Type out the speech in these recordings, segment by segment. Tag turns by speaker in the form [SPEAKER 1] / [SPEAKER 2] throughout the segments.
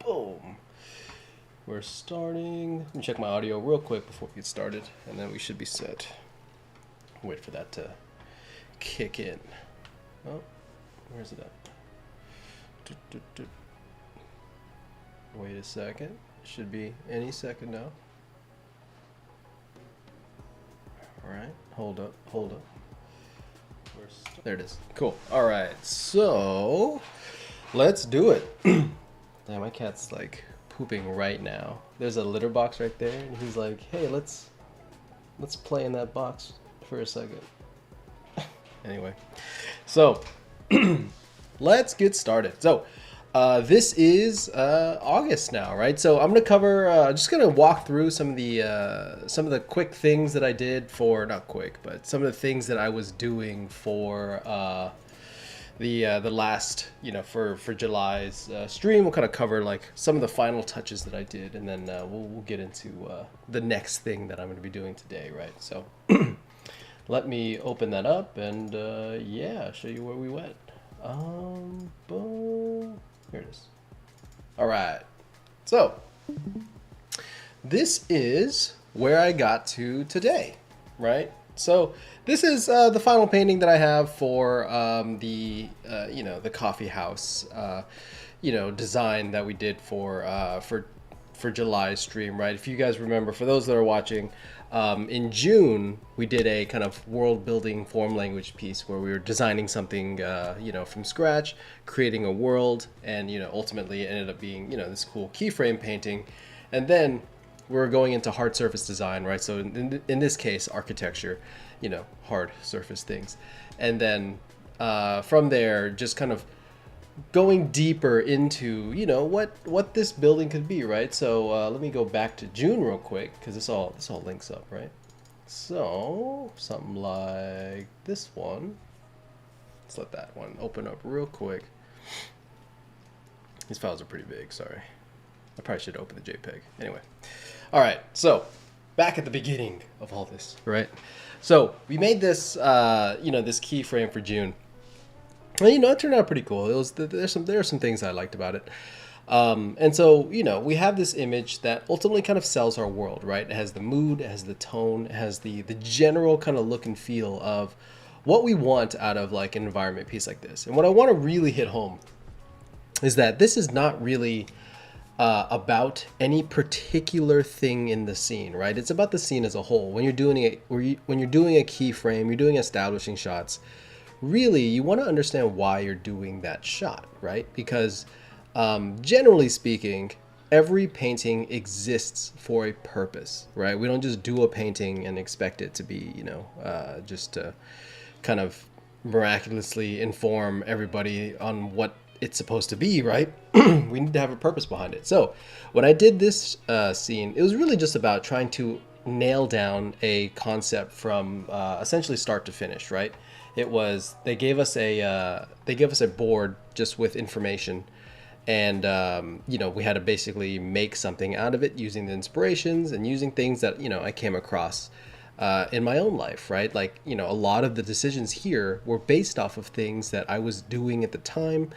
[SPEAKER 1] Boom. We're starting. Let me check my audio real quick before we get started, and then we should be set. Wait for that to kick in. Oh, where's it at? Wait a second. Should be any second now. All right, hold up. There it is. Cool. All right, so let's do it. Damn, my cat's like pooping right now. There's a litter box right there, and he's like, "Hey, let's play in that box for a second." Anyway, so let's get started. So this is August now, right? So I'm gonna cover, just gonna walk through some of the quick things that I did for, not quick, but some of the things that I was doing for the last, for July's stream. We'll kind of cover like some of the final touches that I did, and then we'll get into the next thing that I'm gonna be doing today, right? So let me open that up and yeah, show you where we went. Boom. Here it is. All right. So this is where I got to today, right? So this is the final painting that I have for the coffee house, design that we did for July's stream, right? If you guys remember, for those that are watching, in June, we did a kind of world building form language piece where we were designing something, from scratch, creating a world, and, ultimately it ended up being, this cool keyframe painting. And then we're going into hard surface design, right? So in this case, architecture, hard surface things. And then from there, just kind of going deeper into, what this building could be, right? So let me go back to June real quick, because this all links up, right? So something like this one. Let's let that one open up real quick. These files are pretty big, sorry. I probably should open the JPEG. Anyway. All right, so back at the beginning of all this, right? So we made this, this keyframe for June. Well, it turned out pretty cool. There are some things I liked about it. And so, we have this image that ultimately kind of sells our world, right? It has the mood, it has the tone, it has the general kind of look and feel of what we want out of like an environment piece like this. And what I want to really hit home is that this is not really about any particular thing in the scene, right? It's about the scene as a whole. When you're doing a keyframe, you're doing establishing shots. Really, you want to understand why you're doing that shot, right? Because generally speaking, every painting exists for a purpose, right? We don't just do a painting and expect it to be, just to kind of miraculously inform everybody on what it's supposed to be, right? We need to have a purpose behind it. So when I did this scene, it was really just about trying to nail down a concept from essentially start to finish, right? It was, they gave us a board just with information, and we had to basically make something out of it using the inspirations and using things that I came across in my own life, right? Like, a lot of the decisions here were based off of things that I was doing at the time,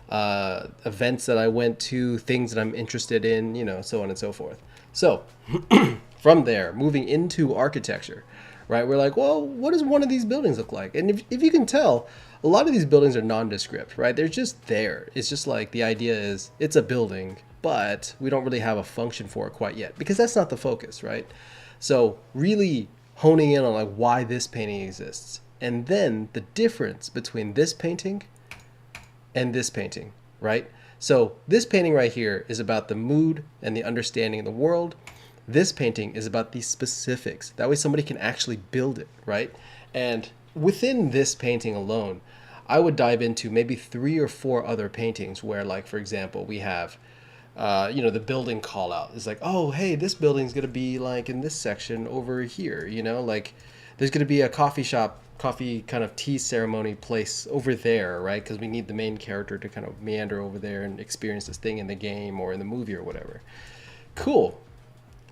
[SPEAKER 1] events that I went to, things that I'm interested in, so on and so forth. So from there, moving into architecture, right? We're like, well, what does one of these buildings look like? And if you can tell, a lot of these buildings are nondescript, right? They're just there. It's just like the idea is it's a building, but we don't really have a function for it quite yet, because that's not the focus, right? So really honing in on like why this painting exists, and then the difference between this painting and this painting, right? So this painting right here is about the mood and the understanding of the world. This painting is about the specifics. That way somebody can actually build it, right? And within this painting alone, I would dive into maybe 3 or 4 other paintings where, like, for example, we have, the building call out. It's like, oh, hey, this building's going to be like in this section over here, like there's going to be a coffee kind of tea ceremony place over there, right? Because we need the main character to kind of meander over there and experience this thing in the game or in the movie or whatever. Cool.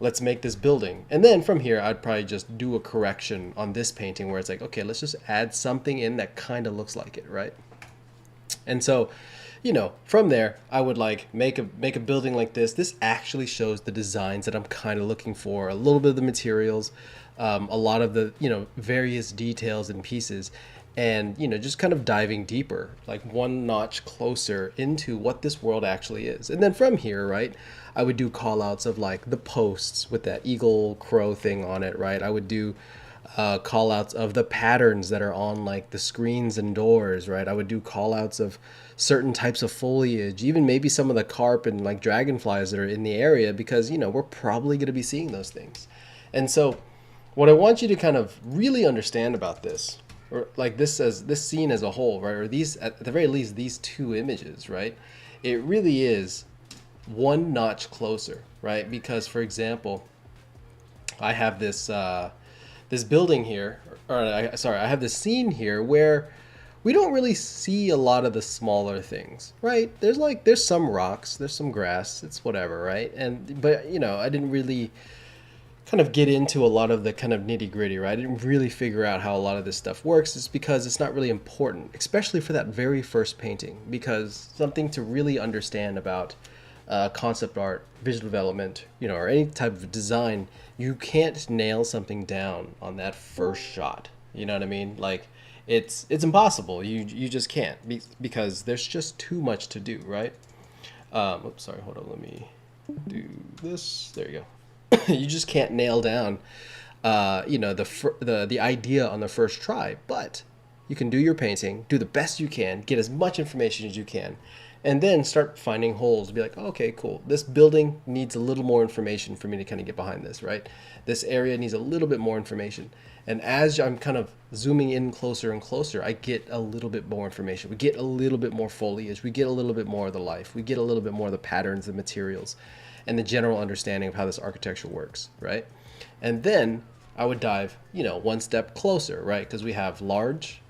[SPEAKER 1] Let's make this building. And then from here, I'd probably just do a correction on this painting where it's like, okay, let's just add something in that kind of looks like it, right? And so, from there, I would like make a building like this. This actually shows the designs that I'm kind of looking for, a little bit of the materials, a lot of the, various details and pieces, and, just kind of diving deeper, like one notch closer into what this world actually is. And then from here, right, I would do call outs of like the posts with that eagle crow thing on it, right? I would do call outs of the patterns that are on like the screens and doors, right? I would do call outs of certain types of foliage, even maybe some of the carp and like dragonflies that are in the area, because, we're probably going to be seeing those things. And so what I want you to kind of really understand about this, or like this as this scene as a whole, right? Or these, at the very least, these two images, right? It really is one notch closer, right? Because, for example, I have this this building here, I have this scene here where we don't really see a lot of the smaller things, right? There's some rocks, there's some grass, it's whatever, right? But I didn't really kind of get into a lot of the kind of nitty gritty, right? I didn't really figure out how a lot of this stuff works. It's because it's not really important, especially for that very first painting, because something to really understand about concept art, visual development, or any type of design, you can't nail something down on that first shot. You know what I mean? Like it's impossible. You just can't, because there's just too much to do, right? Oops, sorry, hold on. Let me do this. There you go. You just can't nail down, the idea on the first try, but you can do your painting, do the best you can, get as much information as you can, and then start finding holes. Be like, oh, okay, cool. This building needs a little more information for me to kind of get behind this, right? This area needs a little bit more information. And as I'm kind of zooming in closer and closer, I get a little bit more information. We get a little bit more foliage. We get a little bit more of the life. We get a little bit more of the patterns, the materials, and the general understanding of how this architecture works, right? And then I would dive, one step closer, right? Because we have large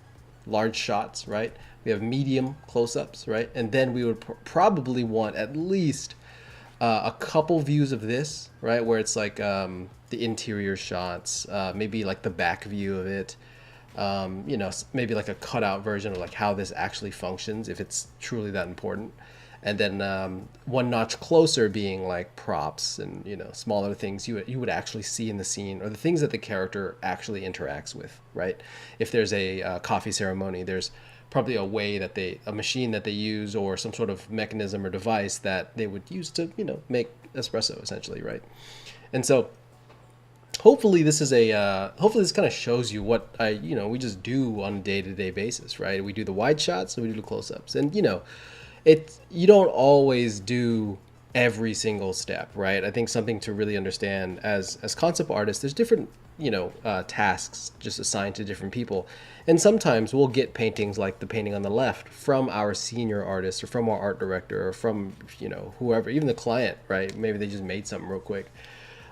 [SPEAKER 1] shots, right? We have medium close-ups, right? And then we would probably want at least a couple views of this, right? Where it's like the interior shots, maybe like the back view of it, maybe like a cutout version of like how this actually functions, if it's truly that important. And then one notch closer being like props and, smaller things you would actually see in the scene, or the things that the character actually interacts with, right? If there's a coffee ceremony, there's probably a machine that they use, or some sort of mechanism or device that they would use to, make espresso essentially, right? And so hopefully this kind of shows you what we just do on a day-to-day basis, right? We do the wide shots and we do the close-ups, and you don't always do every single step, right? I think something to really understand as concept artists, there's different tasks just assigned to different people, and sometimes we'll get paintings like the painting on the left from our senior artist, or from our art director, or from whoever, even the client, right? Maybe they just made something real quick,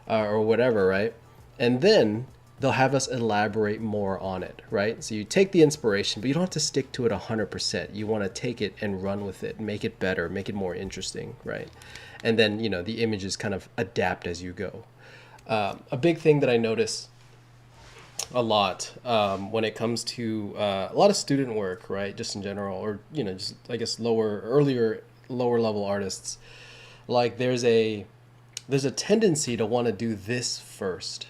[SPEAKER 1] or whatever, right? And then they'll have us elaborate more on it, right? So you take the inspiration, but you don't have to stick to it 100%. You want to take it and run with it, make it better, make it more interesting, right? And then, the images kind of adapt as you go. A big thing that I notice a lot when it comes to a lot of student work, right? Just in general, or, just, I guess, lower level artists, like there's a tendency to want to do this first,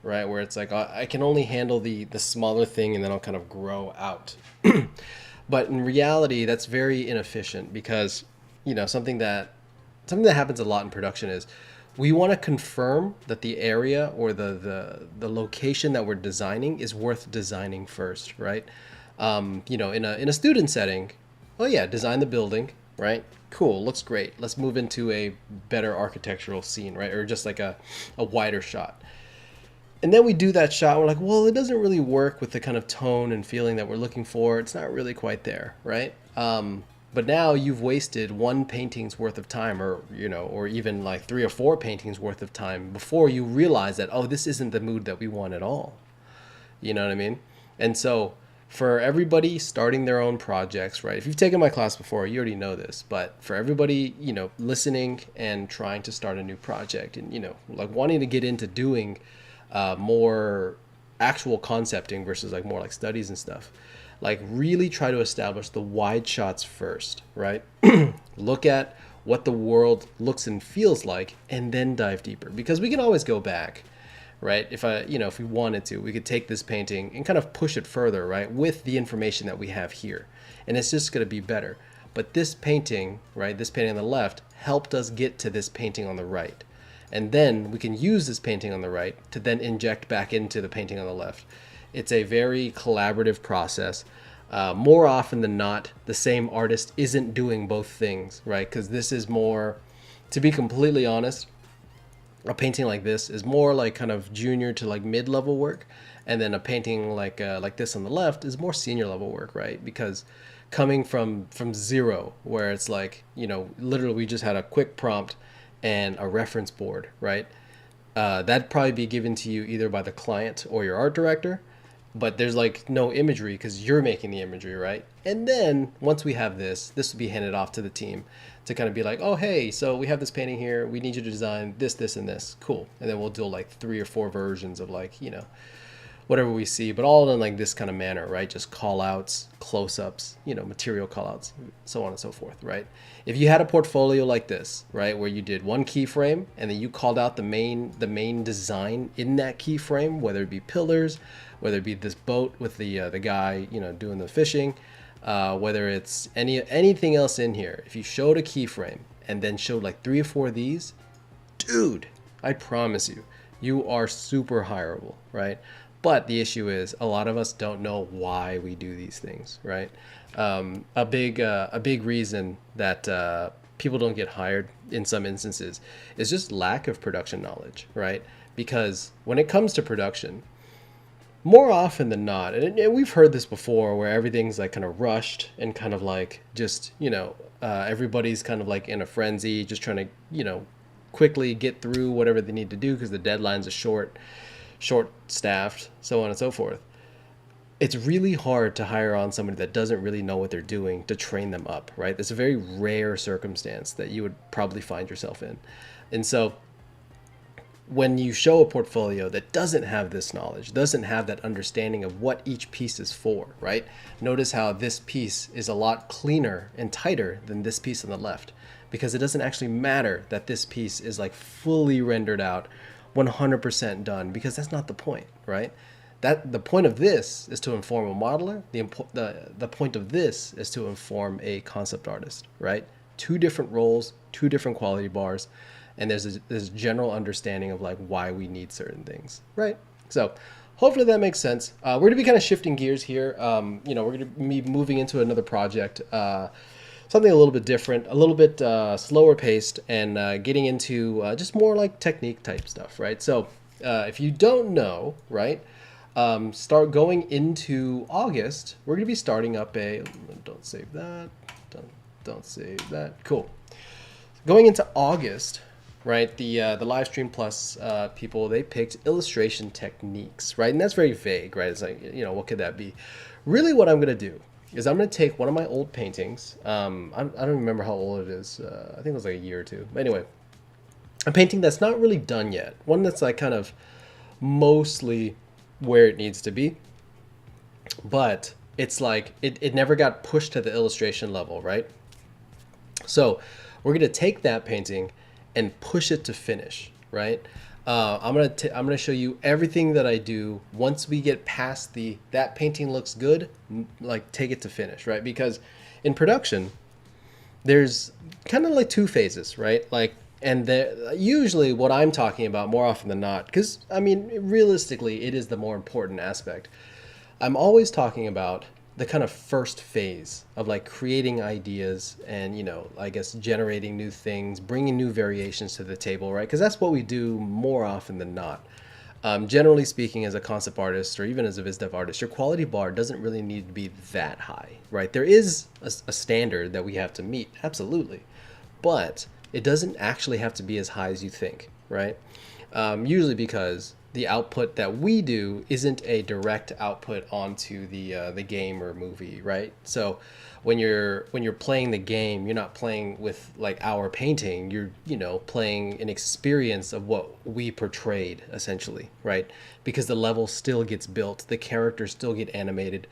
[SPEAKER 1] right? Where it's like, I can only handle the smaller thing, and then I'll kind of grow out. But in reality, that's very inefficient, because, something that happens a lot in production is we want to confirm that the area, or the location that we're designing, is worth designing first, right? In a student setting, oh yeah, design the building, right? Cool, looks great. Let's move into a better architectural scene, right? Or just like a wider shot. And then we do that shot, we're like, well, it doesn't really work with the kind of tone and feeling that we're looking for. It's not really quite there, right? But now you've wasted one painting's worth of time, or even like 3 or 4 paintings worth of time, before you realize that, oh, this isn't the mood that we want at all. You know what I mean? And so for everybody starting their own projects, right? If you've taken my class before, you already know this, but for everybody, listening and trying to start a new project, and, like wanting to get into doing more actual concepting versus like more like studies and stuff. Like really try to establish the wide shots first, right? Look at what the world looks and feels like, and then dive deeper, because we can always go back, right? If we wanted to, we could take this painting and kind of push it further, right? With the information that we have here, and it's just going to be better. But this painting, right? This painting on the left helped us get to this painting on the right. And then we can use this painting on the right to then inject back into the painting on the left. It's a very collaborative process. More often than not, the same artist isn't doing both things, right? Because this is more, to be completely honest, a painting like this is more like kind of junior to like mid-level work. And then a painting like this on the left is more senior level work, right? Because coming from zero, where it's like, literally we just had a quick prompt and a reference board, right? That'd probably be given to you either by the client or your art director, but there's like no imagery because you're making the imagery, right? And then once we have this will be handed off to the team to kind of be like, oh, hey, so we have this painting here. We need you to design this, this, and this. Cool. And then we'll do like 3 or 4 versions of like, whatever we see, but all in like this kind of manner, right? Just call outs, close-ups, material call outs, so on and so forth, right? If you had a portfolio like this, right, where you did one keyframe and then you called out the main design in that keyframe, whether it be pillars, whether it be this boat with the guy, doing the fishing, whether it's anything else in here, if you showed a keyframe and then showed like 3 or 4 of these, dude, I promise you are super hireable, right? But the issue is a lot of us don't know why we do these things, right? A big reason that people don't get hired in some instances is just lack of production knowledge, right? Because when it comes to production, more often than not, and we've heard this before, where everything's like kind of rushed and kind of like just, everybody's kind of like in a frenzy, just trying to, quickly get through whatever they need to do because the deadlines are short-staffed, so on and so forth. It's really hard to hire on somebody that doesn't really know what they're doing to train them up, right? It's a very rare circumstance that you would probably find yourself in. And so when you show a portfolio that doesn't have this knowledge, doesn't have that understanding of what each piece is for, right? Notice how this piece is a lot cleaner and tighter than this piece on the left, because it doesn't actually matter that this piece is like fully rendered out, 100% done, because that's not the point, right? That the point of this is to inform a modeler. The point of this is to inform a concept artist, right? 2 different roles, 2 different quality bars, and there's this general understanding of like why we need certain things, right? So hopefully that makes sense. We're gonna be kind of shifting gears here. We're gonna be moving into another project, something a little bit different, a little bit slower paced, and getting into just more like technique type stuff, right? So if you don't know, right, start going into August, we're gonna be starting up don't save that, don't save that, cool. Going into August, right, the Livestream Plus people, they picked illustration techniques, right? And that's very vague, right? It's like, what could that be? Really what I'm gonna do is I'm going to take one of my old paintings. I don't remember how old it is. I think it was like a year or 2. But anyway, a painting that's not really done yet. One that's like kind of mostly where it needs to be. But it's like it never got pushed to the illustration level, right? So we're going to take that painting and push it to finish, right? I'm gonna show you everything that I do once we get past that painting looks good, like take it to finish, right? Because in production, there's kind of like 2 phases, right? Like, and usually what I'm talking about more often than not, because I mean, realistically, it is the more important aspect. I'm always talking about the kind of first phase of like creating ideas and, I guess generating new things, bringing new variations to the table, right? Because that's what we do more often than not. Generally speaking, as a concept artist or even as a VizDev artist, your quality bar doesn't really need to be that high, right? There is a standard that we have to meet, absolutely, but it doesn't actually have to be as high as you think, right? Usually because the output that we do isn't a direct output onto the game or movie, right? So when you're playing the game, you're not playing with like our painting. You're playing an experience of what we portrayed essentially, right? Because the level still gets built, the characters still get animated,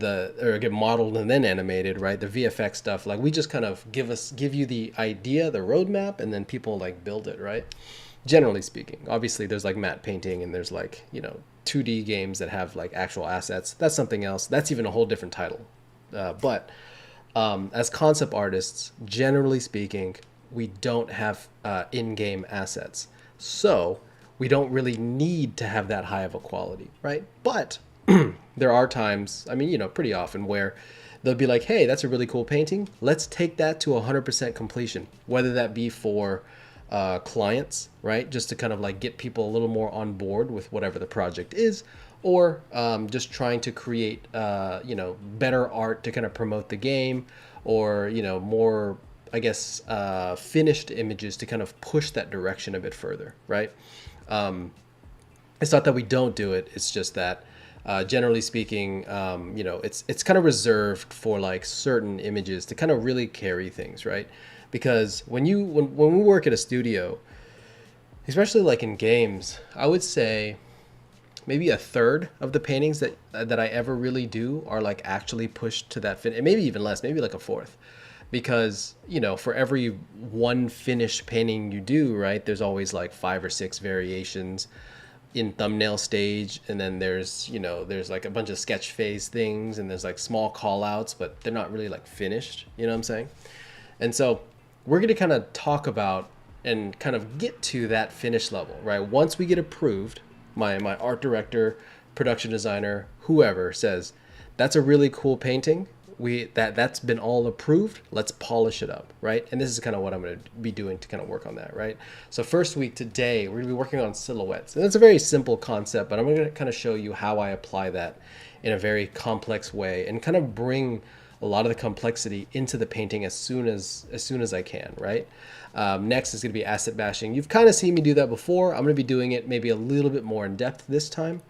[SPEAKER 1] or get modeled and then animated, right? The VFX stuff, like we just kind of give you the idea, the roadmap, and then people like build it, right? Generally speaking. Obviously there's like matte painting and there's like 2D games that have like actual assets. That's something else. That's even a whole different title. But as concept artists, generally speaking, we don't have in-game assets, so we don't really need to have that high of a quality, right? But there are times, I mean, pretty often, where they'll be like, hey, that's a really cool painting. Let's take that to 100% completion, whether that be for clients, right? Just to kind of like get people a little more on board with whatever the project is, or just trying to create, better art to kind of promote the game, or, more, I guess, finished images to kind of push that direction a bit further, right? It's not that we don't do it. It's just that generally speaking, it's kind of reserved for like certain images to kind of really carry things, right? Because when we work at a studio, especially like in games, I would say maybe a third of the paintings that I ever really do are like actually pushed to that and maybe even less, maybe like a fourth. Because, for every one finished painting you do, right, there's always like 5 or 6 variations in thumbnail stage, and then there's like a bunch of sketch phase things, and there's like small call outs, but they're not really like finished, you know what I'm saying? And so we're going to kind of talk about and kind of get to that finish level, right? Once we get approved, my art director, production designer, whoever says that's a really cool painting, that's been all approved, let's polish it up, right? And this is kind of what I'm going to be doing to kind of work on that, right? So first week today, we're going to be working on silhouettes. And it's a very simple concept, but I'm going to kind of show you how I apply that in a very complex way and kind of bring a lot of the complexity into the painting as soon as I can, right? Next is going to be asset bashing. You've kind of seen me do that before. I'm going to be doing it maybe a little bit more in depth this time.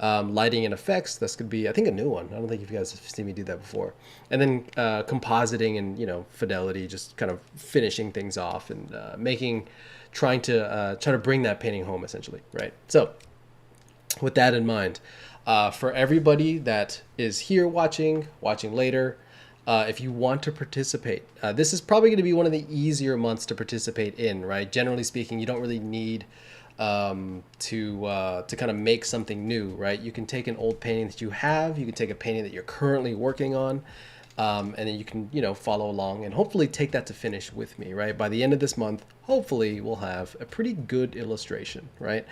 [SPEAKER 1] Lighting and effects, that's going to be, I think, a new one. I don't think you guys have seen me do that before. And then compositing and, fidelity, just kind of finishing things off and trying to bring that painting home, essentially, right? So with that in mind, for everybody that is here watching later, if you want to participate, this is probably going to be one of the easier months to participate in, right? Generally speaking, you don't really need to kind of make something new, right? You can take an old painting that you have, you can take a painting that you're currently working on, and then you can, follow along and hopefully take that to finish with me, right? By the end of this month, hopefully we'll have a pretty good illustration, right?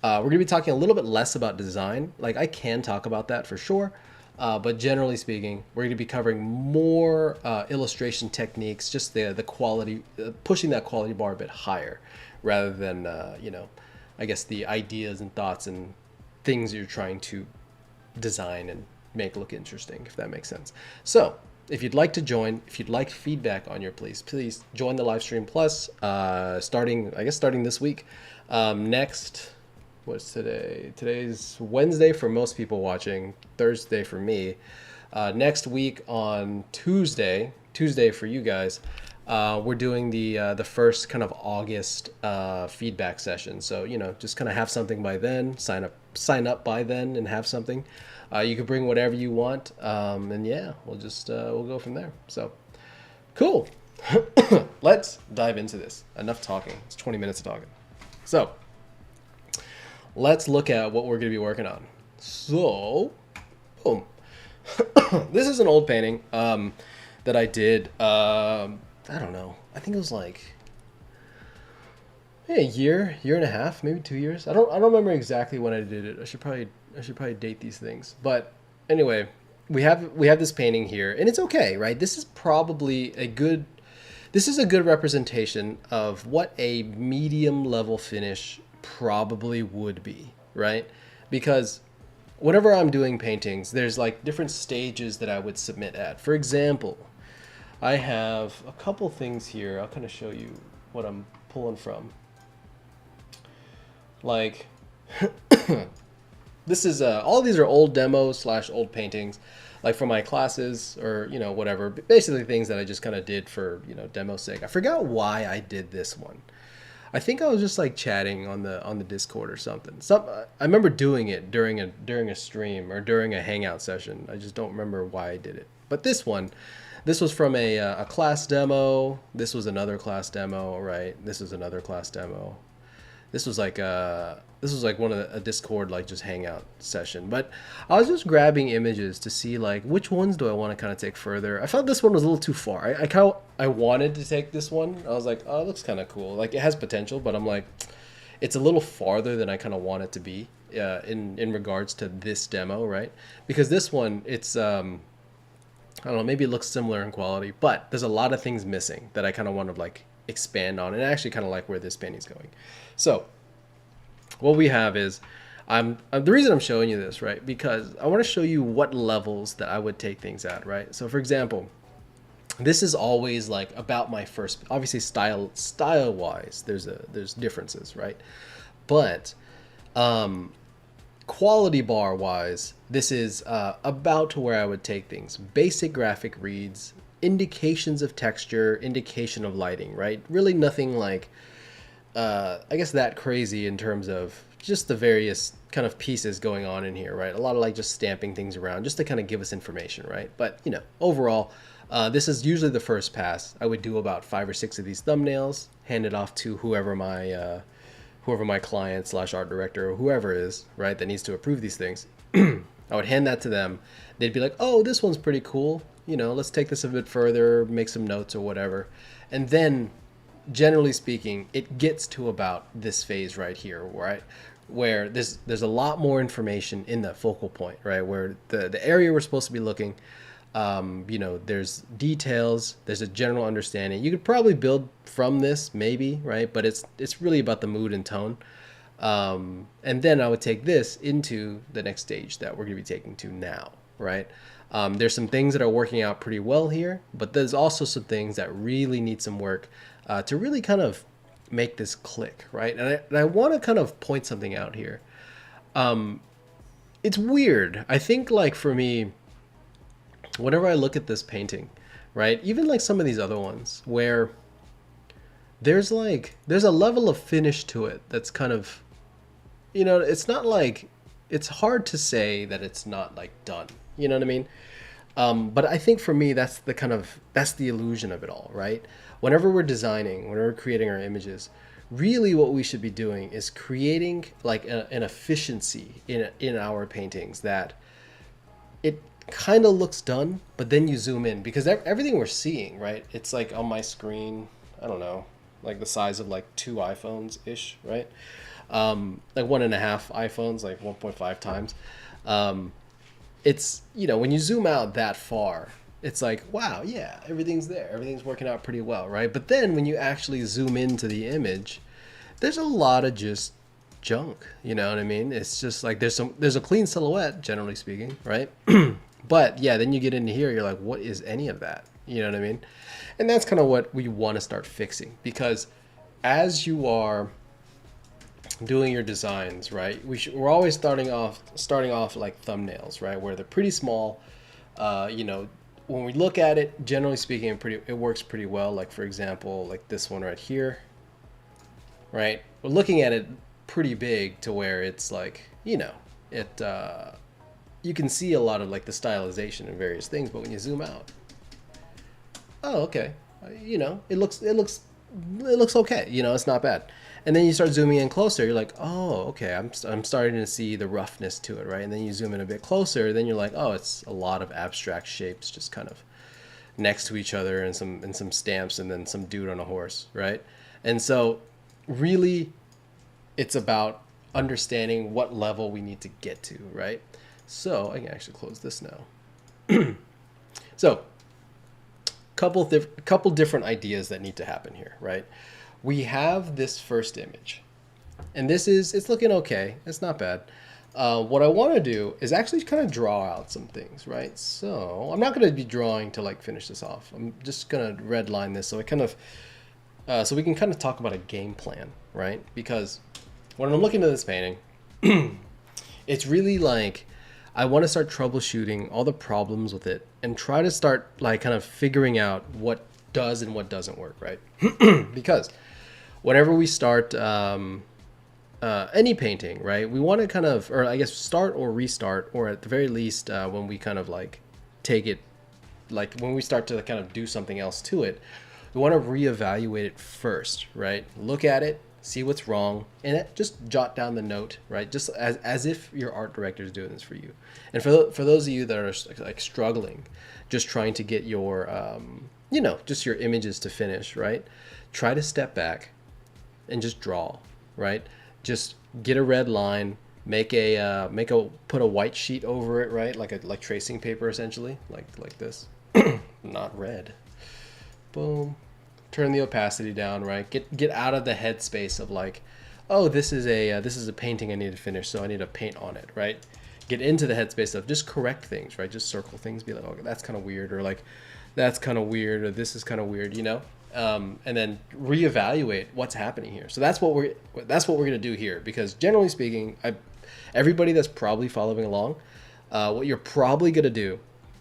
[SPEAKER 1] We're going to be talking a little bit less about design. Like, I can talk about that for sure. But generally speaking, we're going to be covering more illustration techniques, just the quality, pushing that quality bar a bit higher, rather than, I guess the ideas and thoughts and things you're trying to design and make look interesting, if that makes sense. So if you'd like to join, if you'd like feedback on your please join the Livestream Plus, starting this week. Next, what's today? Today's Wednesday for most people watching, Thursday for me. Next week on Tuesday for you guys, we're doing the first kind of August feedback session. So, just kind of have something by then, sign up by then and have something. You can bring whatever you want. And yeah, we'll go from there. So cool. Let's dive into this. Enough talking. It's 20 minutes of talking. So let's look at what we're going to be working on. So, boom. This is an old painting that I did. I don't know. I think it was like a year and a half, maybe 2 years. I don't remember exactly when I did it. I should probably date these things. But anyway, we have this painting here, and it's okay, right? This is probably a good representation of what a medium level finish probably would be, right? Because whenever I'm doing paintings, there's like different stages that I would submit at. For example, I have a couple things here. I'll kind of show you what I'm pulling from. Like, this is all of these are old demos slash old paintings, like from my classes or you know whatever. Basically things that I just kind of did for you know demo sake. I forgot why I did this one. I think I was just like chatting on the Discord or something. I remember doing it during a stream or during a hangout session. I just don't remember why I did it. But this one, this was from a class demo. This was another class demo, right? This was another class demo. This was like one of a Discord like just hangout session. But I was just grabbing images to see like which ones do I want to kind of take further. I felt this one was a little too far. I wanted to take this one. I was like, oh, it looks kind of cool. Like it has potential, but I'm like, it's a little farther than I kind of want it to be in regards to this demo, right? Because this one, it's I don't know, maybe it looks similar in quality, but there's a lot of things missing that I kind of want to like expand on, and I actually kind of like where this painting's going. So what we have is the reason I'm showing you this, right? Because I want to show you what levels that I would take things at, right? So for example, this is always like about my first, obviously style wise, there's differences, right? But quality bar wise, this is about to where I would take things. Basic graphic reads, indications of texture, indication of lighting, right? Really nothing like I guess that crazy in terms of just the various kind of pieces going on in here, right? A lot of like just stamping things around just to kind of give us information, right? But you know, overall, this is usually the first pass. I would do about 5 or 6 of these thumbnails, hand it off to whoever my client slash art director or whoever is, right, that needs to approve these things. I would hand that to them. They'd be like, oh, this one's pretty cool. You know, let's take this a bit further, make some notes or whatever. And then generally speaking, it gets to about this phase right here, right, where there's a lot more information in that focal point, right, where the area we're supposed to be looking, you know, there's details, there's a general understanding. You could probably build from this, maybe, right, but it's really about the mood and tone. And then I would take this into the next stage that we're going to be taking to now, right? There's some things that are working out pretty well here, but there's also some things that really need some work to really kind of make this click, right? And I want to kind of point something out here. It's weird. I think like for me, whenever I look at this painting, right, even like some of these other ones where there's a level of finish to it that's kind of, you know, it's not like, it's hard to say that it's not like done, you know what I mean? But I think for me, that's the illusion of it all, right? Whenever we're designing, whenever we're creating our images, really what we should be doing is creating like an efficiency in our paintings that it kind of looks done, but then you zoom in because everything we're seeing, right? It's like on my screen, I don't know, like the size of like 2 iPhones ish, right? Like 1.5 iPhones, like 1.5 times. It's, you know, when you zoom out that far, it's like, wow, yeah, everything's there. Everything's working out pretty well, right? But then when you actually zoom into the image, there's a lot of just junk, you know what I mean? It's just like there's a clean silhouette, generally speaking, right? But yeah, then you get into here, you're like, what is any of that? You know what I mean? And that's kind of what we want to start fixing, because as you are doing your designs, right, we're always starting off like thumbnails, right, where they're pretty small. You know, when we look at it, generally speaking, it works pretty well. Like for example, like this one right here, right, we're looking at it pretty big to where it's like, you know, it you can see a lot of like the stylization and various things, but when you zoom out, oh, okay, you know, it looks okay, you know, it's not bad. And then you start zooming in closer, you're like, oh, okay, I'm starting to see the roughness to it, right? And then you zoom in a bit closer, then you're like, oh, it's a lot of abstract shapes just kind of next to each other, and some stamps, and then some dude on a horse, right? And so really it's about understanding what level we need to get to, right? So I can actually close this now. So couple different ideas that need to happen here, right? We have this first image, and it's looking okay. It's not bad. What I want to do is actually kind of draw out some things, right? So I'm not going to be drawing to like finish this off. I'm just going to redline this so it kind of, so we can kind of talk about a game plan, right? Because when I'm looking at this painting, It's really like I want to start troubleshooting all the problems with it and try to start like kind of figuring out what does and what doesn't work, right? Because whenever we start any painting, right, we want to kind of, or I guess start or restart, or at the very least, when we kind of like take it, like when we start to kind of do something else to it, we want to reevaluate it first, right? Look at it, see what's wrong, and just jot down the note, right? Just as if your art director is doing this for you. And for those of you that are like struggling, just trying to get your, just your images to finish, right? Try to step back and just draw, right? Just get a red line, put a white sheet over it, right? Like tracing paper essentially, like this, not red. Boom. Turn the opacity down, right? Get out of the headspace of like, oh, this is a painting I need to finish, so I need to paint on it, right? Get into the headspace of just correct things, right? Just circle things, be like, oh, that's kind of weird, or like, that's kind of weird, or this is kind of weird, and then reevaluate what's happening here. So that's what we're gonna do here, because generally speaking, everybody that's probably following along, what you're probably gonna do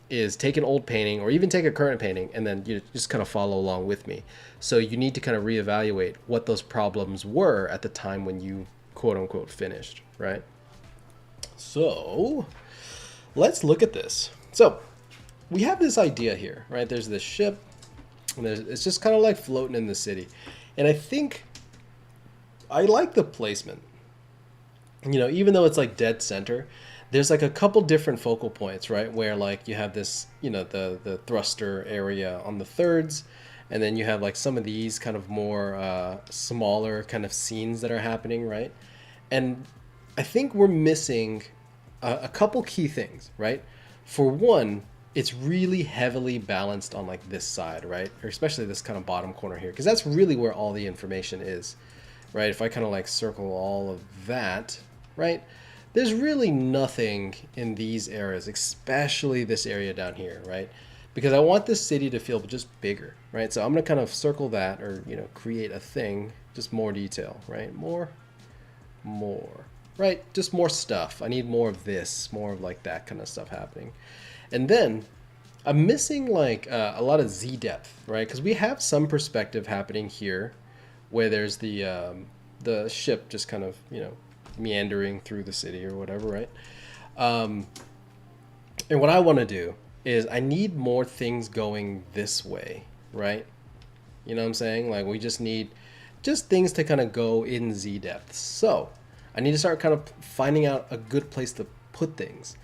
[SPEAKER 1] is take an old painting or even take a current painting and then you just kind of follow along with me. So you need to kind of reevaluate what those problems were at the time when you quote unquote finished, right? So let's look at this. So we have this idea here, right? There's this ship and it's just kind of like floating in the city. And I think I like the placement, even though it's like dead center, there's like a couple different focal points, right? Where like you have this, the thruster area on the thirds, and then you have like some of these kind of more smaller kind of scenes that are happening, right? And I think we're missing a couple key things, right? For one, it's really heavily balanced on like this side, right? Or especially this kind of bottom corner here, because that's really where all the information is, right? If I kind of like circle all of that, right? There's really nothing in these areas, especially this area down here, right? Because I want this city to feel just bigger, right? So I'm gonna kind of circle that, or create a thing, just more detail, right? More, right? Just more stuff. I need more of this, more of like that kind of stuff happening. And then I'm missing like a lot of Z depth, right? Because we have some perspective happening here, where there's the ship just kind of meandering through the city or whatever, right? And what I want to do is I need more things going this way, right? You know what I'm saying? Like we just need just things to kind of go in Z depth. So I need to start kind of finding out a good place to put things.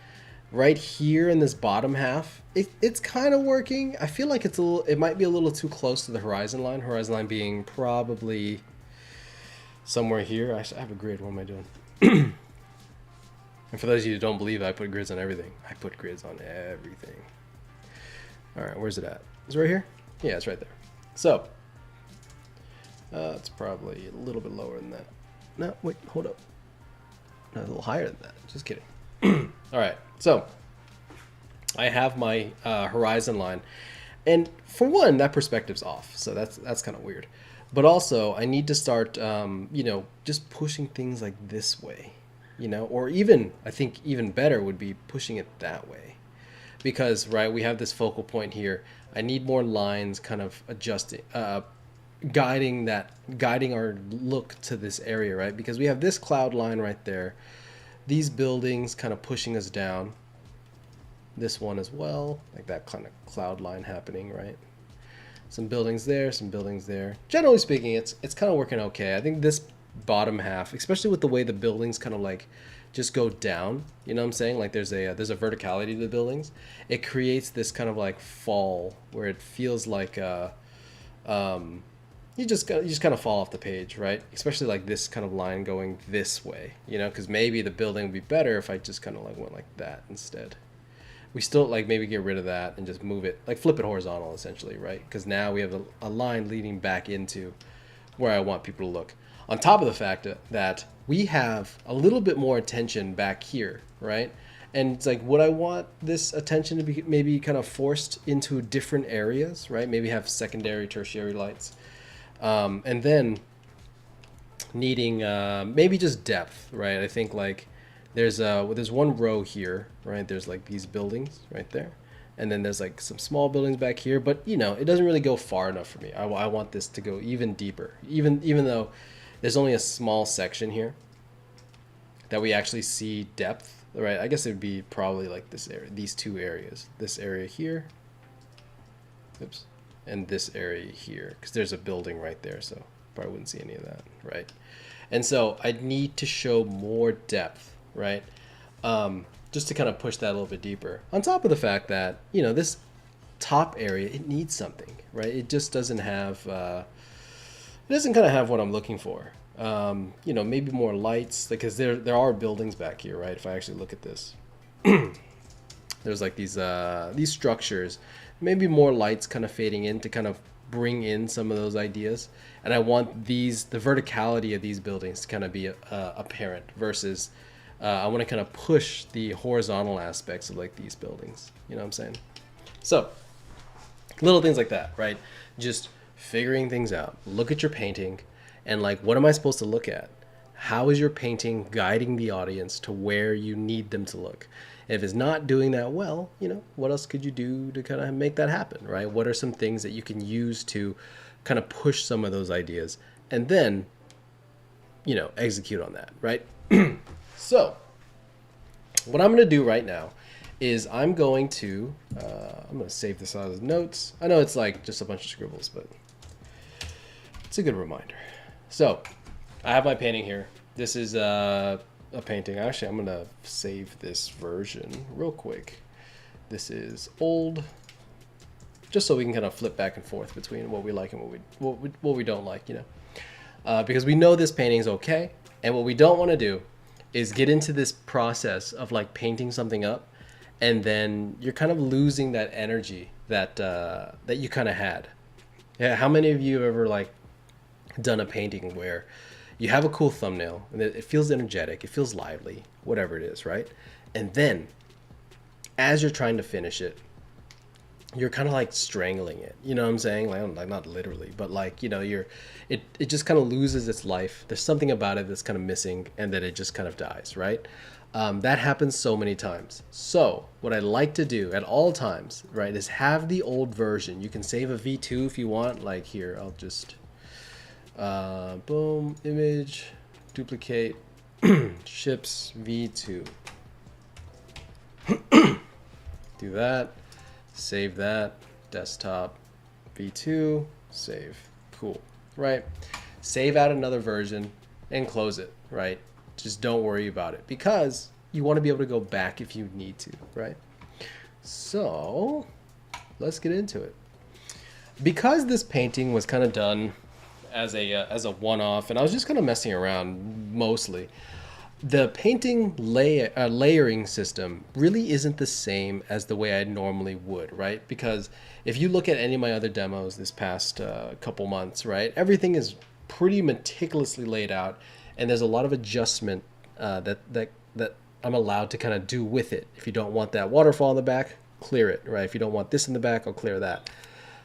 [SPEAKER 1] Right here in this bottom half, it's kind of working. I feel like it might be a little too close to the horizon line. Horizon line being probably somewhere here. I have a grid. What am I doing? And for those of you who don't believe I put grids on everything, I put grids on everything. All right, where's it at? Is it right here? Yeah, it's right there. So it's probably a little bit lower than that. No, wait, hold up. No, a little higher than that. Just kidding. All right, so I have my horizon line, and for one, that perspective's off, so that's kind of weird. But also, I need to start, just pushing things like this way, or even, I think even better would be pushing it that way. Because, right, we have this focal point here. I need more lines kind of adjusting, guiding our look to this area, right? Because we have this cloud line right there. These buildings kind of pushing us down. This one as well, like that kind of cloud line happening, right? Some buildings there, some buildings there. Generally speaking, it's kind of working okay. I think this bottom half, especially with the way the buildings kind of like just go down, you know what I'm saying? Like there's a verticality to the buildings. It creates this kind of like fall where it feels like you just kind of fall off the page, right? Especially like this kind of line going this way, because maybe the building would be better if I just kind of like went like that instead. We still like maybe get rid of that and just move it, like flip it horizontal essentially, right? Because now we have a line leading back into where I want people to look. On top of the fact that we have a little bit more attention back here, right? And it's like, would I want this attention to be maybe kind of forced into different areas, right? Maybe have secondary, tertiary lights. And then needing maybe just depth, right? I think like there's one row here, right? There's like these buildings right there. And then there's like some small buildings back here, but you know, it doesn't really go far enough for me. I want this to go even deeper, even though there's only a small section here that we actually see depth, right? I guess it would be probably like this area, these two areas, this area here, oops, and this area here, because there's a building right there, so probably wouldn't see any of that, right? And so I need to show more depth, right? Just to kind of push that a little bit deeper. On top of the fact that, you know, this top area, it needs something, right? It just doesn't have, it doesn't kind of have what I'm looking for. You know, maybe more lights, because there are buildings back here, right? If I actually look at this, there's like these structures, maybe more lights kind of fading in to kind of bring in some of those ideas. And I want the verticality of these buildings to kind of be apparent versus I want to kind of push the horizontal aspects of like these buildings. You know what I'm saying? So little things like that, right? Just figuring things out. Look at your painting and like, what am I supposed to look at? How is your painting guiding the audience to where you need them to look? If it's not doing that well, you know, what else could you do to kind of make that happen, right? What are some things that you can use to kind of push some of those ideas and then, you know, execute on that, right? So what I'm going to do right now is I'm going to save this out as notes. I know it's like just a bunch of scribbles, but it's a good reminder. So I have my painting here. This is a painting. Actually, I'm going to save this version real quick. This is old, just so we can kind of flip back and forth between what we like and what we don't like, you know, because we know this painting is okay. And what we don't want to do is get into this process of like painting something up, and then you're kind of losing that energy that that you kind of had. Yeah, how many of you have ever like done a painting where you have a cool thumbnail and it feels energetic, it feels lively, whatever it is, right? And then as you're trying to finish it, you're kind of like strangling it, you know what I'm saying? Like not literally, but like, you know, it just kind of loses its life. There's something about it that's kind of missing, and then it just kind of dies, right? That happens so many times. So what I like to do at all times, right, is have the old version. You can save a V2 if you want. Like here, I'll just boom, image, duplicate, ships V2. Do that. Save that, desktop, V2, save, cool, right? Save out another version and close it, right? Just don't worry about it, because you want to be able to go back if you need to, right? So let's get into it. Because this painting was kind of done as a one-off, and I was just kind of messing around mostly, the painting layering system really isn't the same as the way I normally would, right? Because if you look at any of my other demos this past couple months, right, everything is pretty meticulously laid out, and there's a lot of adjustment that I'm allowed to kind of do with it. If you don't want that waterfall in the back, clear it, right? If you don't want this in the back, I'll clear that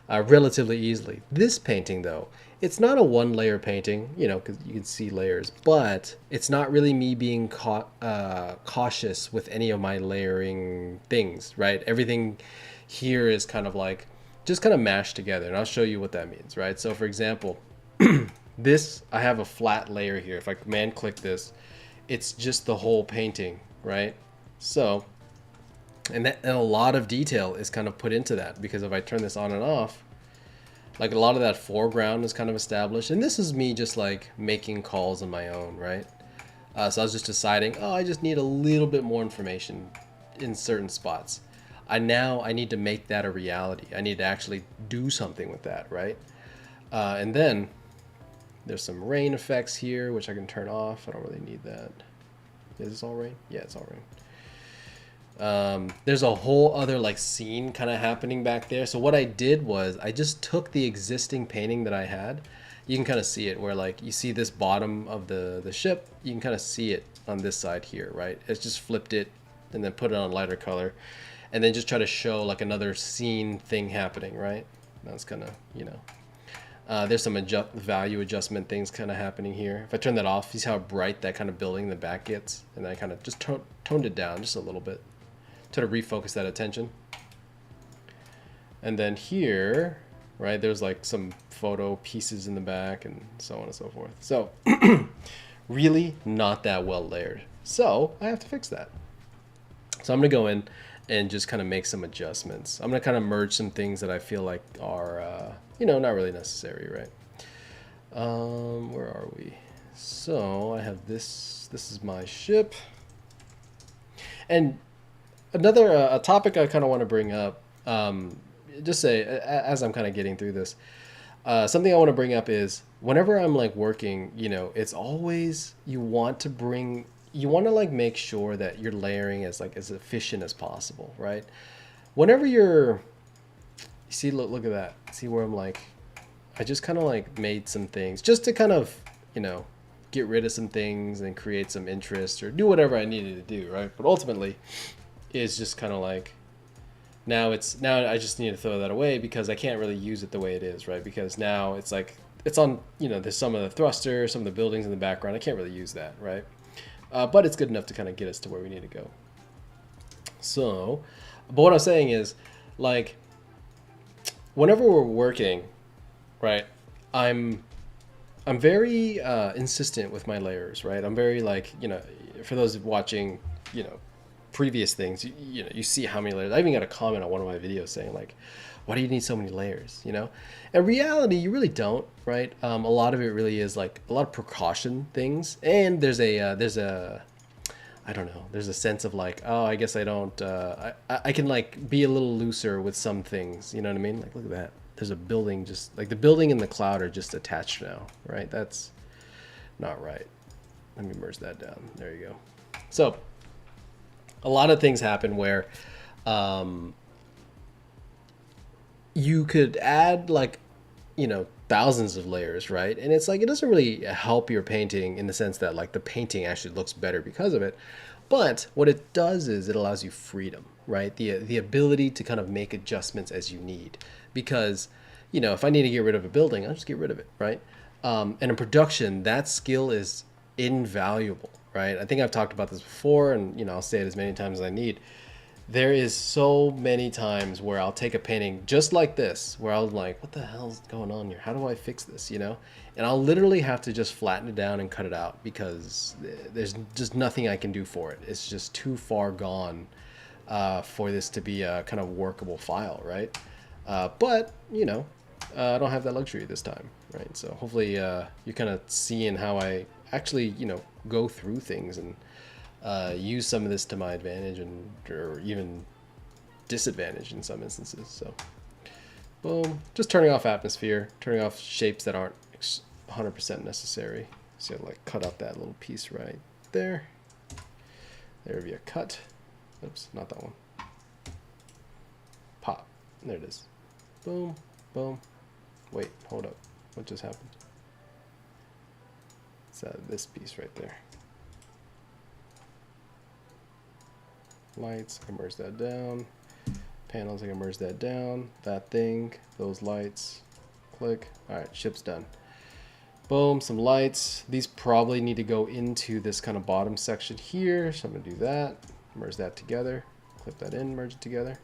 [SPEAKER 1] relatively easily. This painting, though, it's not a one-layer painting, you know, because you can see layers, but it's not really me being cautious with any of my layering things, right? Everything here is kind of like just kind of mashed together, and I'll show you what that means, right? So for example, this, I have a flat layer here. If I command click this, it's just the whole painting, right? So, and a lot of detail is kind of put into that, because if I turn this on and off, like a lot of that foreground is kind of established. And this is me just like making calls on my own, right? So I was just deciding, oh, I just need a little bit more information in certain spots. I need to make that a reality. I need to actually do something with that, right? And then there's some rain effects here, which I can turn off. I don't really need that. Is this all rain? Yeah, it's all rain. There's a whole other like scene kind of happening back there. So what I did was I just took the existing painting that I had. You can kind of see it where like you see this bottom of the ship. You can kind of see it on this side here, right? It's just flipped it and then put it on a lighter color, and then just try to show like another scene thing happening, right? That's kind of, you know, There's some value adjustment things kind of happening here. If I turn that off, you see how bright that kind of building in the back gets? And I kind of just toned it down just a little bit to refocus that attention. And then here, right, there's like some photo pieces in the back and so on and so forth. So really not that well layered. So I have to fix that. So I'm going to go in and just kind of make some adjustments. I'm going to kind of merge some things that I feel like are, you know, not really necessary, right? Where are we? So I have this. This is my ship. And another a topic I kind of want to bring up, just say as I'm kind of getting through this, something I want to bring up is whenever I'm like working, you know, it's always you want to like make sure that you're layering as like as efficient as possible, right? Whenever you see, look at that. See where I'm like, I just kind of like made some things just to kind of, you know, get rid of some things and create some interest or do whatever I needed to do, right? But ultimately, it's just kind of like, now I just need to throw that away because I can't really use it the way it is, right? Because now it's like, it's on, you know, there's some of the thrusters, some of the buildings in the background. I can't really use that, right? But it's good enough to kind of get us to where we need to go. So, but what I'm saying is, like, whenever we're working, right, I'm very insistent with my layers, right? I'm very like, you know, for those watching, you know, previous things, you know, you see how many layers. I even got a comment on one of my videos saying like, why do you need so many layers, you know? In reality, you really don't, right? A lot of it really is like a lot of precaution things. And there's a I don't know, there's a sense of like, oh, I guess I don't, I can like be a little looser with some things, you know what I mean? Like, look at that. There's a building just, like the building and the cloud are just attached now, right? That's not right. Let me merge that down. There you go. So, a lot of things happen where you could add like, you know, thousands of layers, right? And it's like, it doesn't really help your painting in the sense that like the painting actually looks better because of it. But what it does is it allows you freedom, right? The ability to kind of make adjustments as you need. Because, you know, if I need to get rid of a building, I'll just get rid of it, right? And in production, that skill is invaluable, right? I think I've talked about this before, and, you know, I'll say it as many times as I need. There is so many times where I'll take a painting just like this, where I'll like, what the hell's going on here? How do I fix this, you know? And I'll literally have to just flatten it down and cut it out because there's just nothing I can do for it. It's just too far gone for this to be a kind of workable file, right? But, you know, I don't have that luxury this time, right? So hopefully you're kind of seeing how I actually, you know, go through things and use some of this to my advantage and or even disadvantage in some instances. So boom, just turning off atmosphere, turning off shapes that aren't 100% necessary. So like cut out that little piece right there. There would be a cut. Oops, not that one. Pop. There it is. Boom, boom. Wait, hold up. What just happened? It's this piece right there. Lights, I can merge that down. Panels, I can merge that down. That thing, those lights, click. All right, ship's done. Boom, some lights. These probably need to go into this kind of bottom section here. So I'm gonna do that, merge that together, clip that in, merge it together.